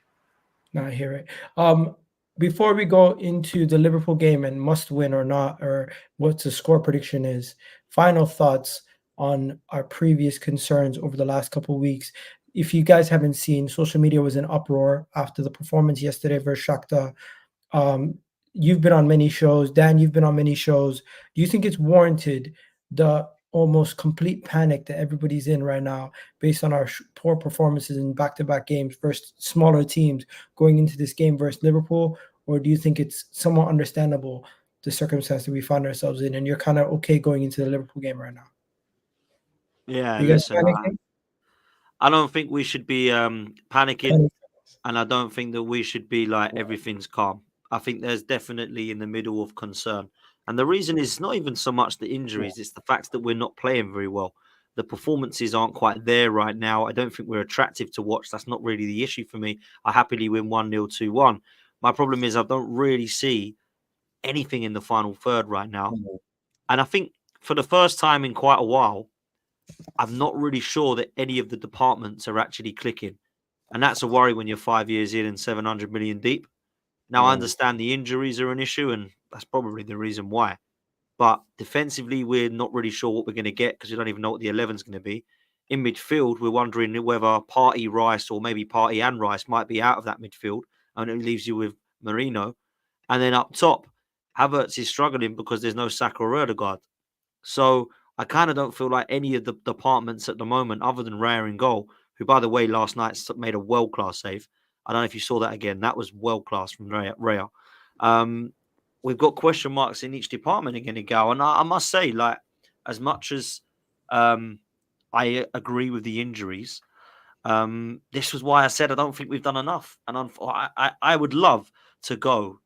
No, I hear it. Before we go into the Liverpool game and must win or not, or what the score prediction is, final thoughts on our previous concerns over the last couple of weeks. If you guys haven't seen, social media was in uproar after the performance yesterday versus Shakhtar. You've been on many shows. Dan, you've been on many shows. Do you think it's warranted, the almost complete panic that everybody's in right now based on our poor performances in back-to-back games versus smaller teams going into this game versus Liverpool? Or do you think it's somewhat understandable, the circumstance that we find ourselves in, and you're kind of okay going into the Liverpool game right now? Yeah, listen, I don't think we should be panicking, and I don't think that we should be like everything's calm. I think there's definitely in the middle of concern. And the reason is not even so much the injuries, it's the fact that we're not playing very well. The performances aren't quite there right now. I don't think we're attractive to watch. That's not really the issue for me. I happily win 1-0, 2-1. My problem is I don't really see anything in the final third right now. And I think for the first time in quite a while, I'm not really sure that any of the departments are actually clicking. And that's a worry when you're 5 years in and 700 million deep. Now, I understand the injuries are an issue, and that's probably the reason why. But defensively, we're not really sure what we're going to get because we don't even know what the 11's going to be. In midfield, we're wondering whether Partey, Rice, or maybe Partey and Rice might be out of that midfield, and it leaves you with Marino. And then up top, Havertz is struggling because there's no Saka or Erdegaard. So I kind of don't feel like any of the departments at the moment, other than Raya in goal, who, by the way, last night made a world-class save. I don't know if you saw that again. That was world-class from Raya. We've got question marks in each department again, Igal. And I must say, like, as much as I agree with the injuries, this was why I said I don't think we've done enough. And I would love to go,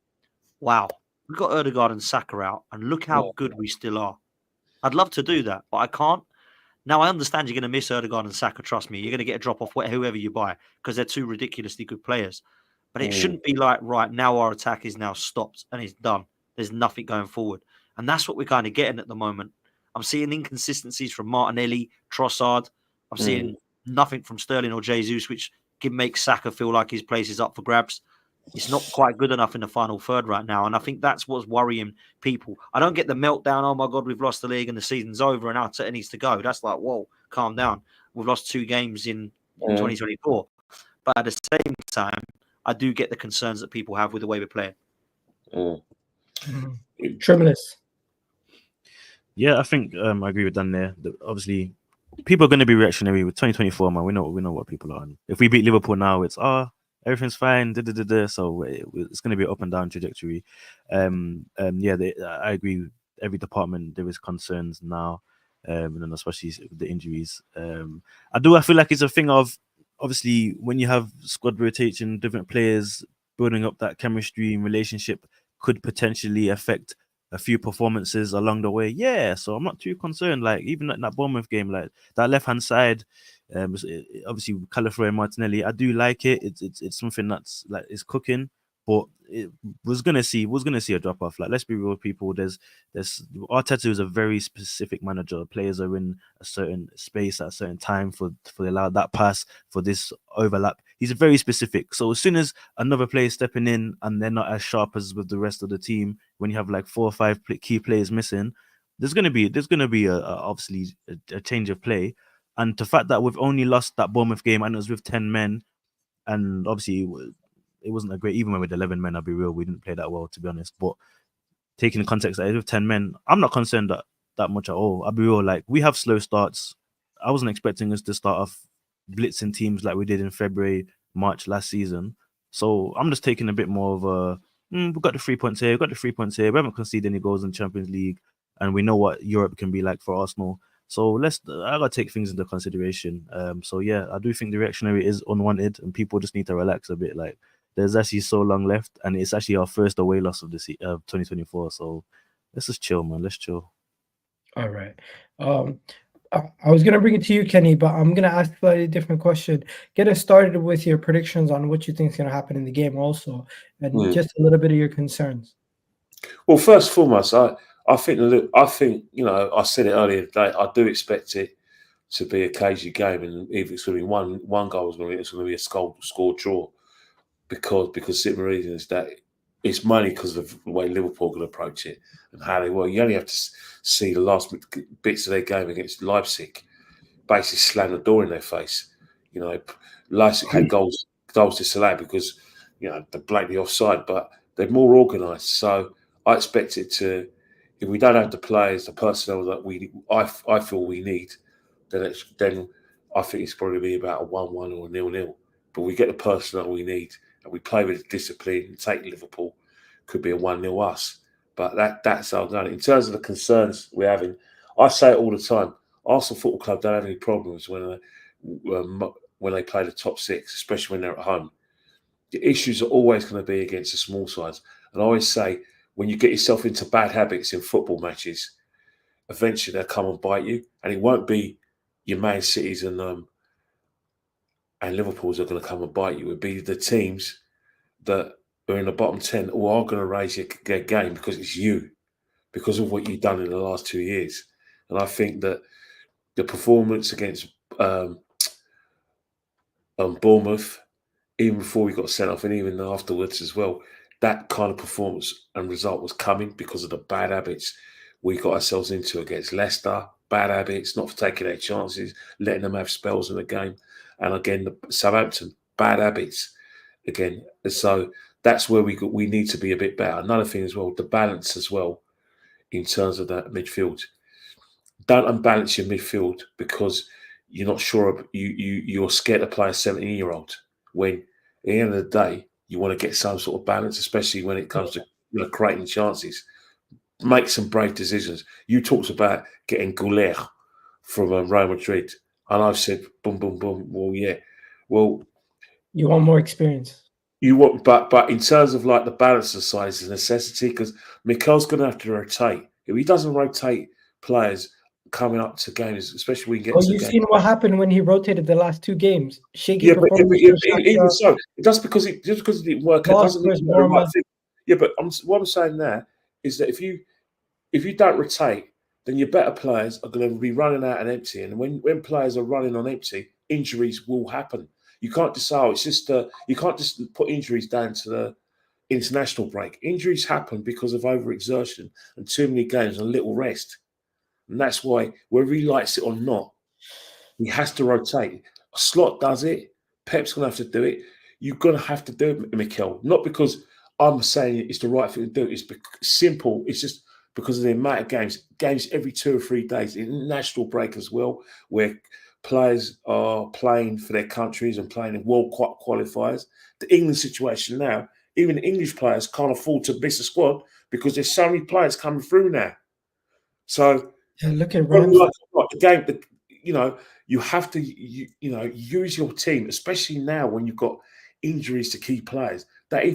wow, we've got Erdegaard and Saka out, and look how good we still are. I'd love to do that, but I can't. Now, I understand you're going to miss Erdegaard and Saka, trust me. You're going to get a drop off whoever you buy because they're two ridiculously good players. But it shouldn't be like, right, now our attack is now stopped and it's done. There's nothing going forward. And that's what we're kind of getting at the moment. I'm seeing inconsistencies from Martinelli, Trossard. I'm seeing nothing from Sterling or Jesus, which can make Saka feel like his place is up for grabs. It's not quite good enough in the final third right now. And I think that's what's worrying people. I don't get the meltdown, oh my God, we've lost the league and the season's over and Arteta needs to go. That's like, whoa, calm down. We've lost 2 games in 2024. But at the same time, I do get the concerns that people have with the way we're playing. Tremendous. Yeah, I think I agree with Dan there. Obviously, people are going to be reactionary with 2024, man. We know what people are. And if we beat Liverpool now, it's everything's fine. So it's going to be an up and down trajectory. I agree with every department. There is concerns now, and especially with the injuries. I feel like it's a thing of, obviously, when you have squad rotation, different players building up that chemistry and relationship could potentially affect a few performances along the way. Yeah, so I'm not too concerned. Like, even in that Bournemouth game, like that left-hand side, obviously Calafiori and Martinelli, I do like it. It's something that's like is cooking, but it was gonna see a drop off. Like, let's be real, people. There's Arteta is a very specific manager. Players are in a certain space at a certain time for allow that pass, for this overlap. He's very specific. So as soon as another player is stepping in and they're not as sharp as with the rest of the team, when you have like 4 or 5 key players missing, there's gonna be obviously a change of play. And the fact that we've only lost that Bournemouth game and it was with 10 men, and obviously it wasn't a great, even when with 11 men, I'll be real, we didn't play that well, to be honest. But taking the context that it was with 10 men, I'm not concerned that much at all. I'll be real, like, we have slow starts. I wasn't expecting us to start off blitzing teams like we did in February, March last season. So I'm just taking a bit more of a, we've got the 3 points here, we haven't conceded any goals in Champions League, and we know what Europe can be like for Arsenal. So I gotta take things into consideration. So yeah, I do think the reactionary is unwanted, and people just need to relax a bit. Like, there's actually so long left, and it's actually our first away loss of the 2024. So let's just chill, man. Let's chill. All right. I was gonna bring it to you, Kenny, but I'm gonna ask a slightly different question. Get us started with your predictions on what you think is gonna happen in the game, also, and just a little bit of your concerns. Well, first and foremost, I think I said it earlier today. I do expect it to be a cagey game, and if it's going to be one goal, it's going to be a score draw, because simple reason is that it's mainly because of the way Liverpool can approach it and how they were. You only have to see the last bits of their game against Leipzig, basically slam the door in their face. Leipzig had goals disallowed because they're blatantly offside, but they're more organised. So I expect it to. If we don't have the players, the personnel that I feel we need, then I think it's probably be about a 1-1 or a 0-0. But we get the personnel we need, and we play with discipline and take Liverpool, could be a 1-0 us. But that's how I've done it. In terms of the concerns we're having, I say it all the time. Arsenal Football Club don't have any problems when they play the top 6, especially when they're at home. The issues are always going to be against the small sides. And I always say, when you get yourself into bad habits in football matches, eventually they'll come and bite you. And it won't be your Man Cities and Liverpools are going to come and bite you. It'll be the teams that are in the bottom 10 who are going to raise your game because it's you, because of what you've done in the last 2 years. And I think that the performance against Bournemouth, even before we got sent off and even afterwards as well, that kind of performance and result was coming because of the bad habits we got ourselves into against Leicester. Bad habits, not for taking their chances, letting them have spells in the game. And again, the Southampton, bad habits again. And so that's where we need to be a bit better. Another thing as well, the balance as well in terms of that midfield. Don't unbalance your midfield because you're not sure you're scared to play a 17-year-old when at the end of the day you want to get some sort of balance, especially when it comes to creating chances. Make some brave decisions. You talked about getting Guler from Real Madrid, and I've said, boom, boom, boom. Well, yeah. Well, you want more experience. You want, but in terms of like the balance of size, is a necessity because Mikel's going to have to rotate. If he doesn't rotate players coming up to games, especially when we get to you've seen what happened when he rotated the last 2 games. Shaky performance. Even so, just because it didn't work, it doesn't mean the right thing. Yeah, but what I'm saying there is that if you don't rotate, then your better players are going to be running out and empty. And when players are running on empty, injuries will happen. You can't just say, it's just you can't just put injuries down to the international break. Injuries happen because of overexertion and too many games and little rest. And that's why, whether he likes it or not, he has to rotate. A Slot does it. Pep's going to have to do it. You're going to have to do it, Mikel. Not because I'm saying it's the right thing to do. It's simple. It's just because of the amount of games every 2 or 3 days, international break as well, where players are playing for their countries and playing in World Cup qualifiers. The England situation now, even English players can't afford to miss a squad because there's so many players coming through now. So look at the game. You have to use your team, especially now when you've got injuries to key players. That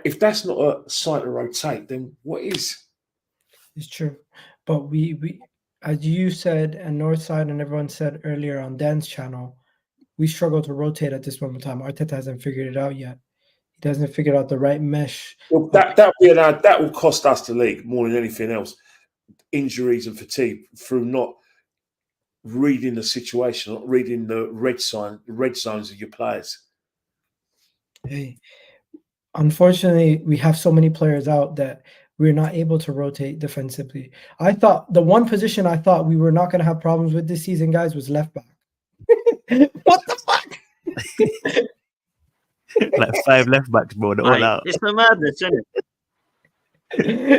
if that's not a sign to rotate, then what is? It's true, but we as you said, and Northside and everyone said earlier on Dan's channel, we struggle to rotate at this moment in time. Arteta hasn't figured it out yet. He hasn't figured out the right mesh. Well, that will cost us the league more than anything else. Injuries and fatigue through not reading the situation, not reading the red zones of your players. Hey, unfortunately, we have so many players out that we're not able to rotate defensively. I thought the one position I thought we were not going to have problems with this season, guys, was left back. What the fuck? Like 5 left backs, bro. They're all out. It's the madness, isn't it?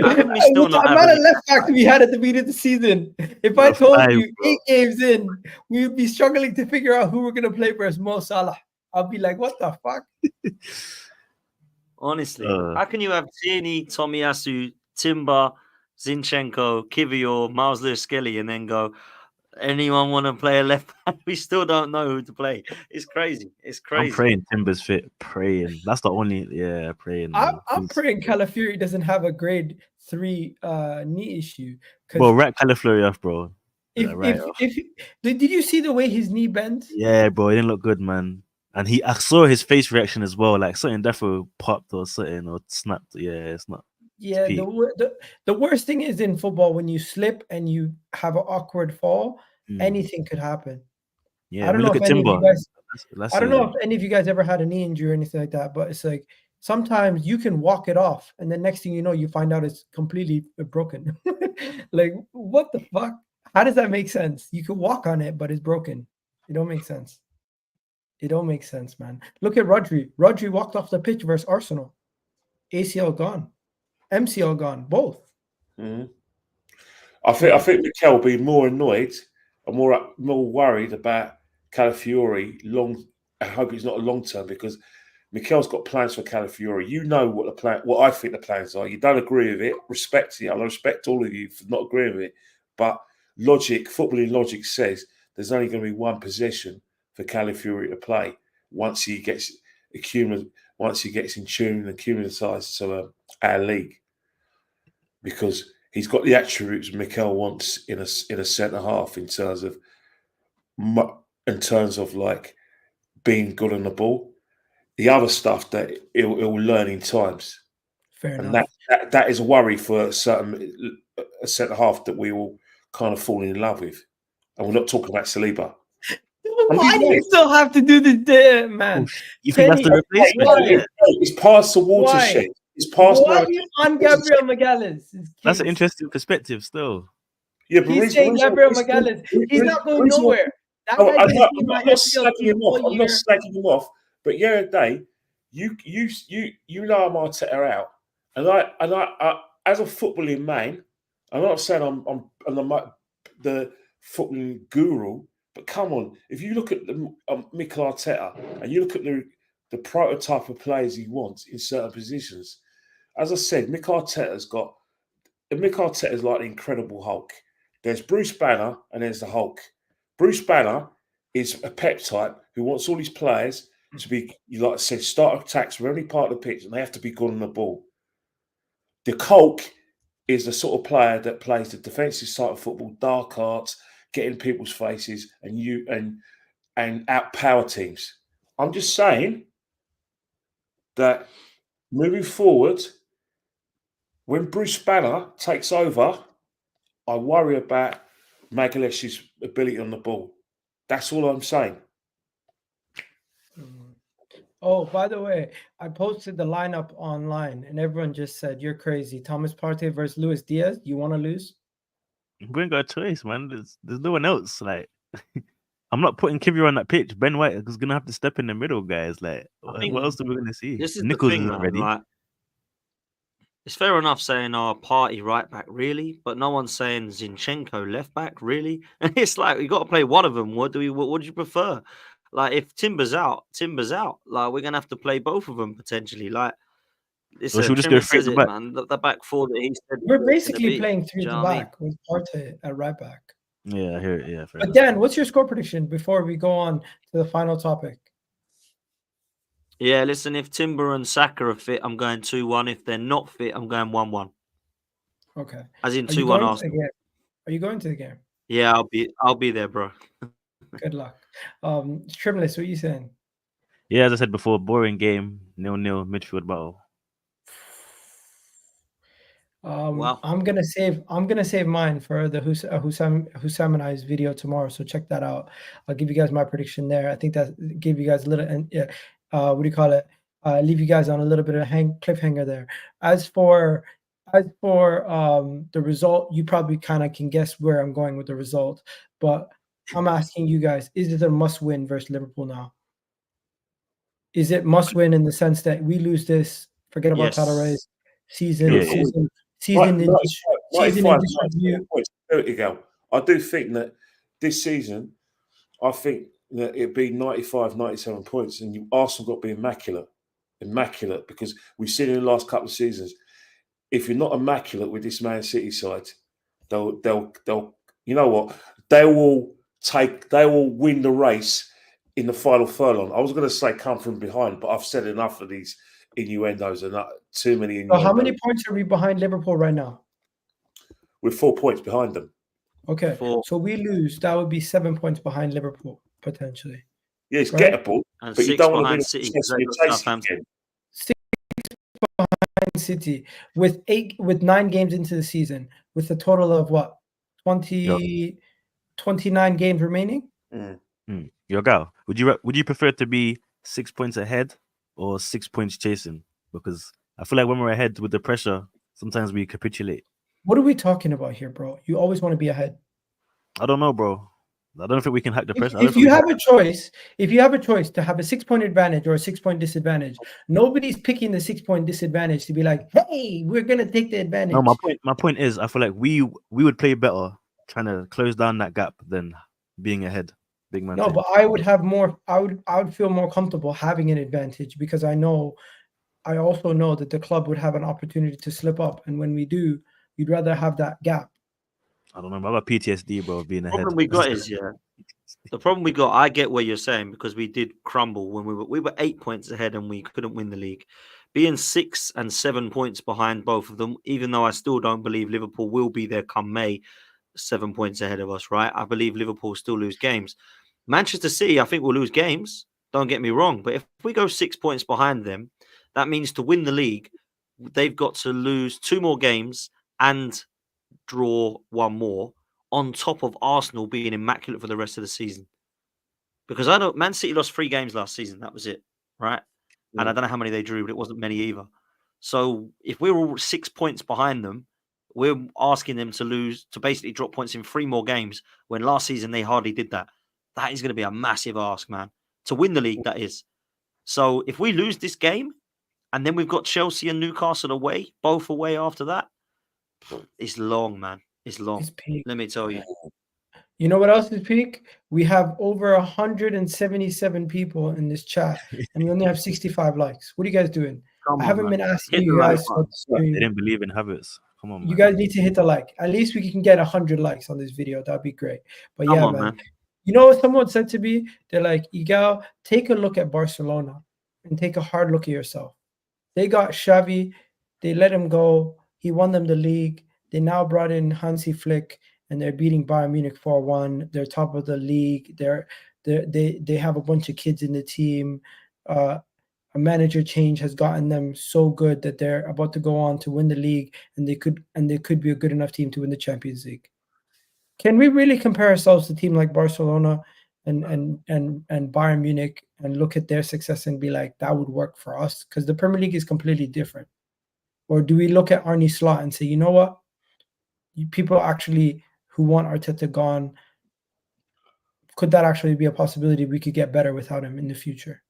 I'm not a left back we had at the beginning of the season. If I told you 8 games in, we would be struggling to figure out who we're going to play versus Mo Salah. I'll be like, what the fuck? Honestly, how can you have Tierney, Tomiyasu, Timber, Zinchenko, Kivior, Miles Lewis-Skelly, and then go, anyone want to play a left back? We still don't know who to play. It's crazy. It's crazy. I'm praying Timber's fit. Praying. That's the only, praying. I'm praying Calafiori doesn't have a grade 3 knee issue. Bro, right Calafiori off, bro. Did you see the way his knee bends? Yeah, bro, it didn't look good, man. And I saw his face reaction as well, like something definitely popped or something or snapped. Yeah, it's not. Yeah, the worst thing is in football when you slip and you have an awkward fall, anything could happen. Yeah, I don't know if any of you guys. I don't know if any of you guys ever had a knee injury or anything like that, but it's like sometimes you can walk it off, and the next thing you know, you find out it's completely broken. Like, what the fuck? How does that make sense? You can walk on it, but it's broken. It don't make sense. It don't make sense, man. Look at Rodri. Rodri walked off the pitch versus Arsenal. ACL gone. MCL gone. Both. Mm-hmm. I think Mikel will be more annoyed and more worried about Calafiori I hope it's not a long term because Mikel's got plans for Calafiori. You know what I think the plans are. You don't agree with it. Respect it. I respect all of you for not agreeing with it. But footballing logic says there's only going to be one possession for Calafiori to play once he gets in tune and acclimatized to our league, because he's got the attributes Mikel wants in a centre half in terms of like being good on the ball. The other stuff that he'll learn in times. Fair enough. And that is a worry for a centre half that we will kind of falling in love with. And we're not talking about Saliba. Why do you still have to do this, man? You think that's the replacement? Why? Yeah. It's past the watershed. It's past. Why are you on Gabriel Magalhaes? That's an interesting perspective still. Yeah, but He's saying Gabriel Magalhaes. He's not going nowhere. That guy I'm gets not in my slagging FPL him off. all I'm not year. slagging him off. But yeah, day, you know I'm Arteta out, and I as a footballing man, I'm not saying I'm the footballing guru, but come on, if you look at the Mikel Arteta and you look at the prototype of players he wants in certain positions, as I said, Mikel Arteta's like the Incredible Hulk. There's Bruce Banner and there's the Hulk. Bruce Banner is a Pep type who wants all his players to be, like I said, start attacks from every part of the pitch, and they have to be good on the ball. The Hulk is the sort of player that plays the defensive side of football, dark arts, get in people's faces, and outpower teams. I'm just saying that moving forward, when Bruce Banner takes over, I worry about Magalhaes' ability on the ball. That's all I'm saying. Oh, by the way, I posted the lineup online and everyone just said, you're crazy. Thomas Partey versus Luis Diaz. You want to lose? We ain't got a choice, man. There's no one else. Like, I'm not putting Kivior on that pitch. Ben White is going to have to step in the middle, guys. Like, what else are we going to see? This is Nichols the thing, isn't man, ready. like, it's fair enough saying Party right back, really, but no one's saying Zinchenko left back, really. And it's like you got to play one of them. What do you prefer? Like if Timber's out. Like we're gonna have to play both of them potentially. Like it's Or should we just go straight says to it, back? man. The back four that he said We're was gonna basically be. playing Do three you at know the what I mean? back with Partey at right back. Yeah, I hear it. Yeah, fair But enough. Dan, what's your score prediction before we go on to the final topic? Yeah, listen, if Timber and Saka are fit, I'm going 2-1. If they're not fit, I'm going 1-1. Okay. As in Are you 2-1 going to the Arsenal. game? Are you going to the game? Yeah, I'll be there, bro. Good luck. Trimless, what are you saying? Yeah, as I said before, boring game, 0-0 midfield battle. Wow. I'm gonna save mine for the Hussam and I's video tomorrow. So check that out. I'll give you guys my prediction there. I think that gave you guys a little what do you call it? Leave you guys on a little bit of a cliffhanger there. As for the result, you probably kind of can guess where I'm going with the result. But I'm asking you guys: is it a must-win versus Liverpool now? Is it must-win in the sense that we lose this, forget about title race, season Yeah. in Ninety-five distribute? points. There you go. I do think that this season, I think that it'd be 95, 97 points, and Arsenal got to be immaculate, because we've seen in the last couple of seasons, if you're not immaculate with this Man City side, they'll you know what, they will win the race in the final furlong. I was going to say come from behind, but I've said enough of these innuendos and not too many innuendos. So how many points are we behind Liverpool right now? We're 4 points behind them. Okay, 4. so we lose. That would be 7 points behind Liverpool potentially. Yeah, it's right? gettable, And but 6 you don't want to behind be City. again. 6 behind City with 9 games into the season, with a total of what 29 games remaining. Your gal, would you prefer to be 6 points ahead or 6 points chasing? Because I feel like when we're ahead with the pressure, sometimes we capitulate. What are we talking about here, bro? You always want to be ahead. I don't know, bro. I don't think we can hack the pressure. If you have a choice to have a 6-point advantage or a 6-point disadvantage, nobody's picking the 6-point disadvantage to be like, hey, we're gonna take the advantage. No, my point is, I feel like we would play better trying to close down that gap than being ahead. Big man. No, but I would have more. I would feel more comfortable having an advantage, because I also know that the club would have an opportunity to slip up, and when we do, you'd rather have that gap. I don't know. I got PTSD, bro, being The ahead. problem we got is the problem we got. I get what you're saying, because we did crumble when we were 8 points ahead and we couldn't win the league. Being 6 and 7 points behind both of them, even though I still don't believe Liverpool will be there come May, 7 points ahead of us, right? I believe Liverpool still lose games. Manchester City, I think, will lose games. Don't get me wrong, but if we go 6 points behind them, that means to win the league, they've got to lose 2 more games and draw 1 more, on top of Arsenal being immaculate for the rest of the season. Because I know Man City lost 3 games last season. That was it, right? And I don't know how many they drew, but it wasn't many either. So if we're all 6 points behind them, we're asking them to basically drop points in 3 more games when last season they hardly did that. That is going to be a massive ask, man. To win the league, that is. So if we lose this game, and then we've got Chelsea and Newcastle away, both away after that, it's long, man. It's long. It's peak. Let me tell you. You know what else is peak? We have over 177 people in this chat, and we only have 65 likes. What are you guys doing? Come I on, haven't man. been asking Hit you the like guys button. to stream. They didn't believe in habits. Come on, man. You guys need to hit the like. At least we can get 100 likes on this video. That'd be great. But Come yeah, on, man. You know what someone said to me? They're like, Igal, take a look at Barcelona and take a hard look at yourself. They got Xavi. They let him go. He won them the league. They now brought in Hansi Flick, and they're beating Bayern Munich 4-1. They're top of the league. They have a bunch of kids in the team. A manager change has gotten them so good that they're about to go on to win the league, and they could be a good enough team to win the Champions League. Can we really compare ourselves to a team like Barcelona and Bayern Munich and look at their success and be like, that would work for us? Because the Premier League is completely different. Or do we look at Arne Slot and say, you know what? People actually who want Arteta gone, could that actually be a possibility? We could get better without him in the future.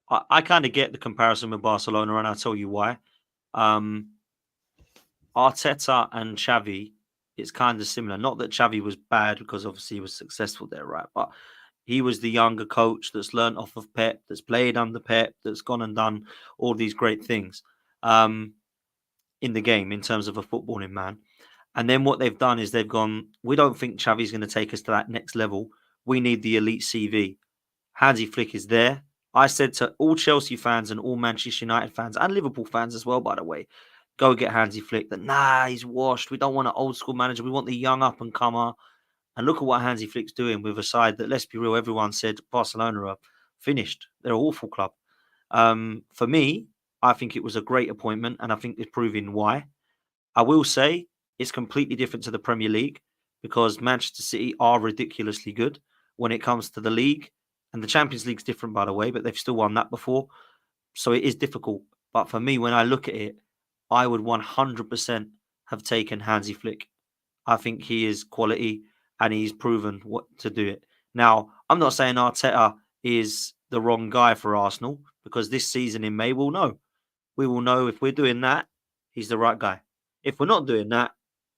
I kind of get the comparison with Barcelona, and I'll tell you why. Arteta and Xavi, it's kind of similar. Not that Xavi was bad, because obviously he was successful there, right? But he was the younger coach that's learned off of Pep, that's played under Pep, that's gone and done all these great things in the game in terms of a footballing man. And then what they've done is they've gone, we don't think Xavi's going to take us to that next level. We need the elite CV. Hansi Flick is there. I said to all Chelsea fans and all Manchester United fans and Liverpool fans as well, by the way, go get Hansi Flick. That he's washed. We don't want an old school manager. We want the young up and comer. And look at what Hansi Flick's doing with a side that, let's be real, everyone said Barcelona are finished. They're an awful club. For me, I think it was a great appointment, and I think it's proving why. I will say it's completely different to the Premier League, because Manchester City are ridiculously good when it comes to the league. And the Champions League's different, by the way, but they've still won that before. So it is difficult. But for me, when I look at it, I would 100% have taken Hansi Flick. I think he is quality, and he's proven what to do it. Now, I'm not saying Arteta is the wrong guy for Arsenal, because this season in May, we'll know. We will know if we're doing that, he's the right guy. If we're not doing that,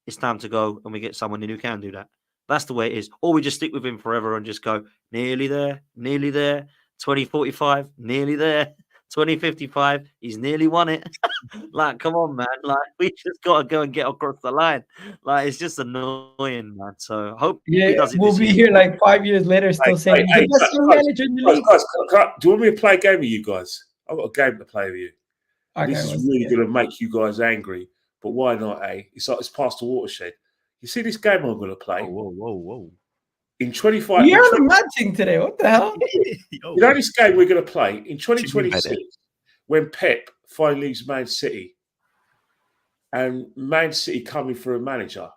it's time to go and we get someone in who can do that. That's the way it is. Or we just stick with him forever and just go, nearly there, 2045, nearly there, 2055, he's nearly won it. Like, come on, man. Like, we just got to go and get across the line. Like, it's just annoying, man. So, hope he does it we'll this be year. here like 5 years later still saying, the best manager in the league. Guys, do you want me to play a game with you guys? I've got a game to play with you. Okay, This is really going to make you guys angry, but why not, eh? It's like it's past the watershed. You see this game I'm going to play? Whoa. In 25... You're on a mad thing today. What the hell? You know this game we're going to play? In 2026, when Pep finally leaves Man City, and Man City coming for a manager,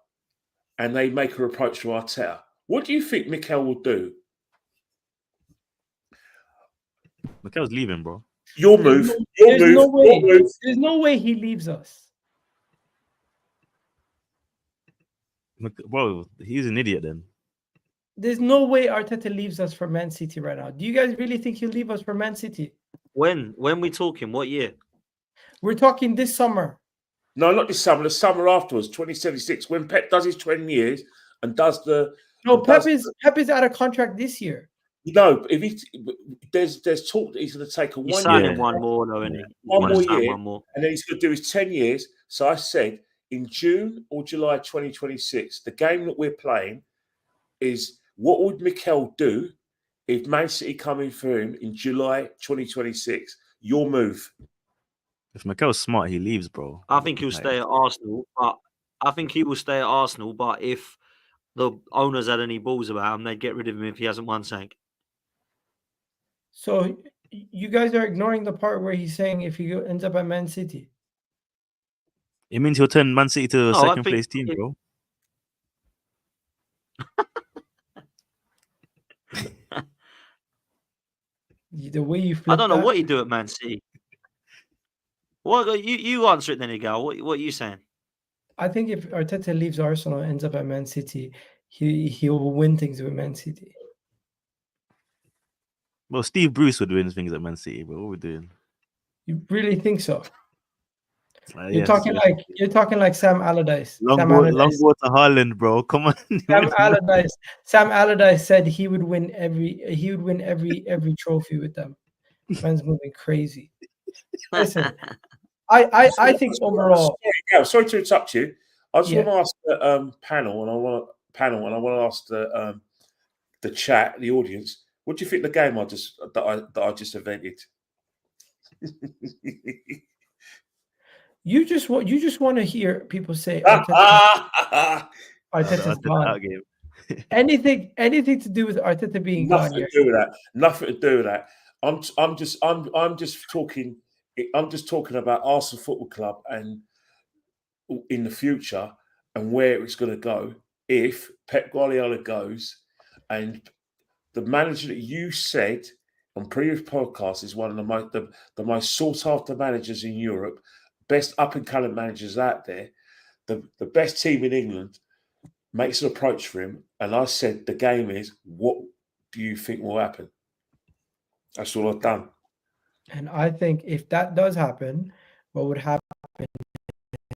and they make an approach to Arteta, what do you think Mikel will do? Mikel's leaving, bro. Your move. There's no way he leaves us. Bro, he's an idiot then. There's no way Arteta leaves us for Man City right now. Do you guys really think he'll leave us for Man City? When we talking? What year? We're talking this summer. No, not this summer. The summer afterwards, 2076, when Pep does his 20 years and does the... No, Pep is out of contract this year. No, there's talk that he's going to take a 1 year. He's signing one more, though, isn't he? One more, and then he's going to do his 10 years. So I said, in June or July 2026, the game that we're playing is, what would Mikel do if Man City come in for him in July 2026? Your move. If Mikel's smart, he leaves, bro. I think he'll stay at Arsenal, but if the owners had any balls about him, they'd get rid of him if he hasn't won something. So you guys are ignoring the part where he's saying if he ends up at Man City. It means he'll turn Man City to a second place team, bro. The way you I flip don't know that, what you do at Man City. What you answer it then, Igal. What are you saying? I think if Arteta leaves Arsenal and ends up at Man City, he'll win things with Man City. Well, Steve Bruce would win things at Man City, but what are we doing? You really think so? You're Yes, talking yes. like Sam Allardyce. Long ball to Haaland, bro. Come on. Sam Allardyce said he would win every trophy with them. Man's moving crazy. Listen, I think overall. Sorry to interrupt you. I just Yeah. want to ask the panel, and I want to ask the chat, the audience. What do you think the game I just invented? You just want to hear people say Arteta's gone. Anything to do with Arteta being gone? Nothing to do with that. Nothing to do with that. I'm just talking about Arsenal Football Club and in the future and where it's going to go if Pep Guardiola goes, and the manager that you said on previous podcasts is one of the most sought after managers in Europe, best up and coming managers out there, the best team in England makes an approach for him, and I said the game is, what do you think will happen? That's all I've done. And I think if that does happen, what would happen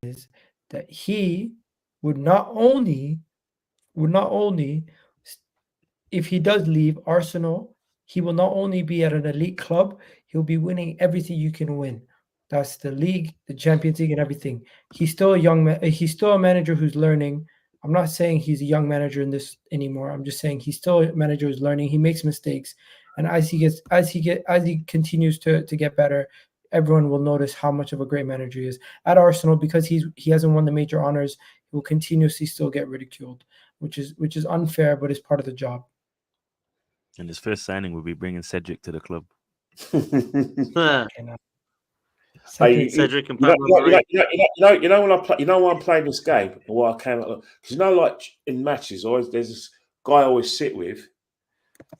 is that he would not only if he does leave Arsenal, he will not only be at an elite club, he'll be winning everything you can win. That's the league, the Champions League, and everything. He's still a young man. He's still a manager who's learning. I'm not saying he's a young manager in this anymore. I'm just saying he's still a manager who's learning. He makes mistakes, and as he continues to get better, everyone will notice how much of a great manager he is. At Arsenal, because he hasn't won the major honors, he will continuously still get ridiculed, which is unfair, but it's part of the job. And his first signing will be bringing Cedric to the club. Cedric and Pat you know when I play, when I'm playing this game, and why I came out, because like in matches, there's this guy I always sit with,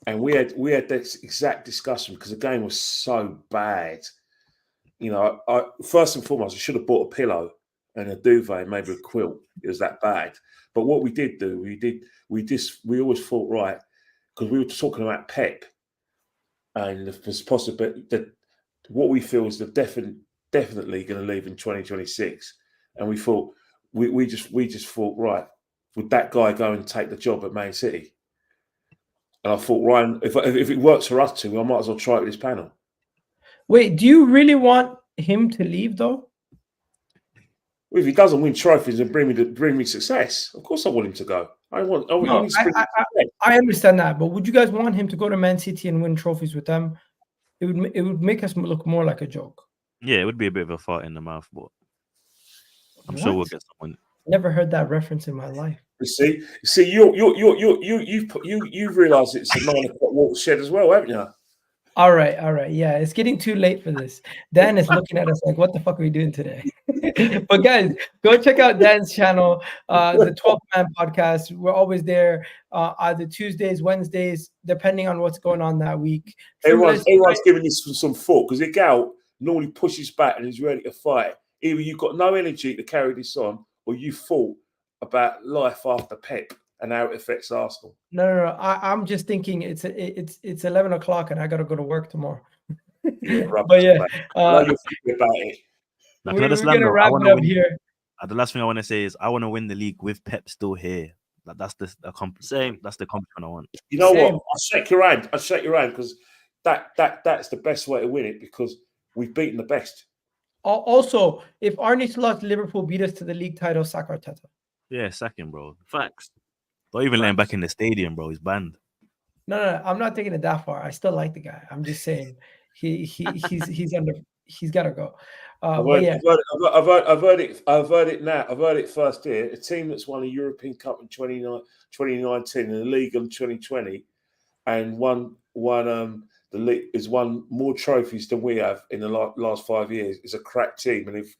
and we had this exact discussion because the game was so bad. I first and foremost, I should have bought a pillow and a duvet and maybe a quilt. It was that bad. But what we did do, we always thought, right, because we were talking about Pep, and there's possibility that what we feel is definitely going to leave in 2026, and we thought we just thought, right, would that guy go and take the job at Man City? And I thought, Ryan, if it works for us two, I might as well try it with this panel. Wait, do you really want him to leave though? Well, if he doesn't win trophies and bring me success, of course I want him to go. I understand that, but would you guys want him to go to Man City and win trophies with them? It would make us look more like a joke. Yeah, it would be a bit of a fart in the mouth, but I'm sure we'll get someone. Never heard that reference in my life. You see, you've realised it's a 9 o'clock watershed as well, haven't you? All right. Yeah, it's getting too late for this. Dan is looking at us like, what the fuck are we doing today? But guys, go check out Dan's channel, the 12th Man Podcast. We're always there, either Tuesdays, Wednesdays, depending on what's going on that week. Everyone's giving this some thought, because Igal normally pushes back and is ready to fight. Either you've got no energy to carry this on, or you thought about life after Pep and how it affects Arsenal. No. I'm just thinking it's 11 o'clock and I got to go to work tomorrow. Yeah, but yeah, I know you're thinking about it. We're going to wrap it up here. The last thing I want to say is I want to win the league with Pep still here. That's the accomplishment. That's the accomplishment I want. You know what? I'll shake your hand. Because that's the best way to win it, because we've beaten the best. Also, if Arne Slot Liverpool beat us to the league title, sack Arteta. Yeah, sack him, bro. Facts. Don't even let him back in the stadium, bro. He's banned. No, I'm not taking it that far. I still like the guy. I'm just saying he's got to go. I've heard it now. I've heard it first here. A team that's won a European Cup in 2019 and the league in 2020, and the league has won more trophies than we have in the last 5 years. Is a crack team, and if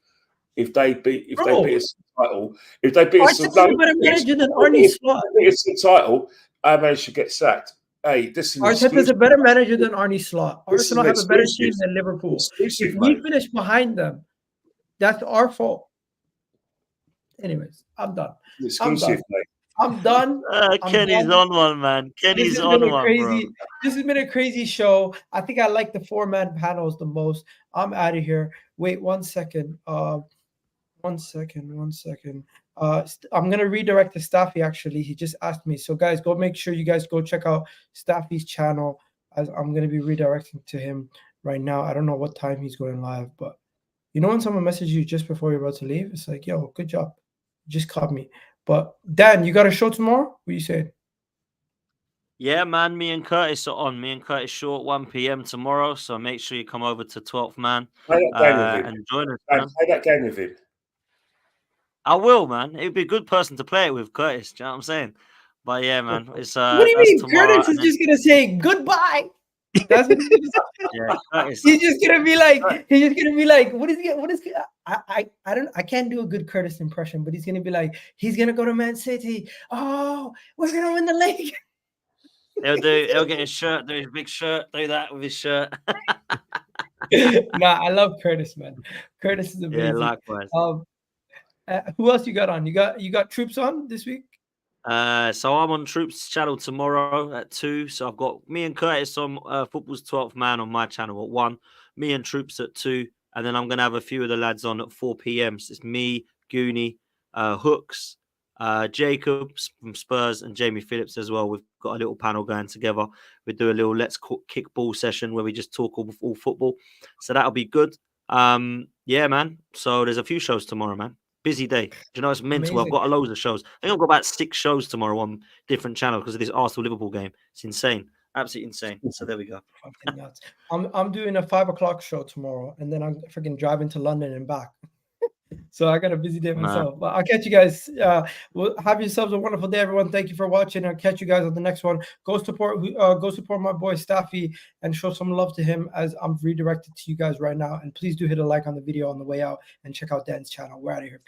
if they beat Bro. us in the title, if they beat us in Arteta's a better manager than Arne Slot. if they beat us in the title, our manager should get sacked. Hey, this is an Arteta's exclusive. a better manager than Arne Slot. This is Arsenal an have a better team exclusive. than Liverpool. Exclusive, If we mate. finish behind them, that's our fault. Anyways, I'm done. Exclusive, mate. I'm done. Kenny's done. on one, man. Kenny's on one, bro. This has been a crazy show. I think I like the 4-man panels the most. I'm out of here. Wait 1 second. One second. I'm gonna redirect to Staffy. Actually, he just asked me. So guys, go make sure you guys go check out Staffy's channel. As I'm gonna be redirecting to him right now. I don't know what time he's going live, but you know when someone messages you just before you're about to leave, it's like, yo, good job, you just caught me. But Dan, you got a show tomorrow? What you saying? Yeah, man. Me and Curtis are on. Me and Curtis short 1 p.m. tomorrow. So make sure you come over to 12th Man Play that game with him. and join us, Dan, man. play that game with him. I will, man. It would be a good person to play it with, Curtis. Do you know what I'm saying? But yeah, man. It's What do you mean? tomorrow, Curtis is just gonna say goodbye. That's what he's gonna say. Yeah, Curtis. He's just gonna be like, what is I can't do a good Curtis impression, but he's gonna be like, he's gonna go to Man City. Oh, we're gonna win the league. He'll get his shirt, do his big shirt, do that with his shirt. Nah, I love Curtis, man. Curtis is amazing. Yeah, likewise. Who else you got on? You got Troops on this week? So I'm on Troops channel tomorrow at 2. So I've got me and Curtis on Football's 12th Man on my channel at 1. Me and Troops at 2. And then I'm going to have a few of the lads on at 4 p.m. So it's me, Goonie, Hooks, Jacobs from Spurs and Jamie Phillips as well. We've got a little panel going together. We do a little Let's Kick Ball session where we just talk all football. So that'll be good. Yeah, man. So there's a few shows tomorrow, man. Busy day. Do you know it's mental? Amazing. I've got loads of shows. I think I've got about 6 shows tomorrow on different channels because of this Arsenal-Liverpool game. It's insane. Absolutely insane. So there we go. Fucking nuts. I'm doing a 5 o'clock show tomorrow, and then I'm freaking driving to London and back. So I got a busy day myself. But I'll catch you guys. Well, have yourselves a wonderful day, everyone. Thank you for watching. I'll catch you guys on the next one. Go support my boy Staffy and show some love to him as I'm redirected to you guys right now. And please do hit a like on the video on the way out and check out Dan's channel. We're out of here.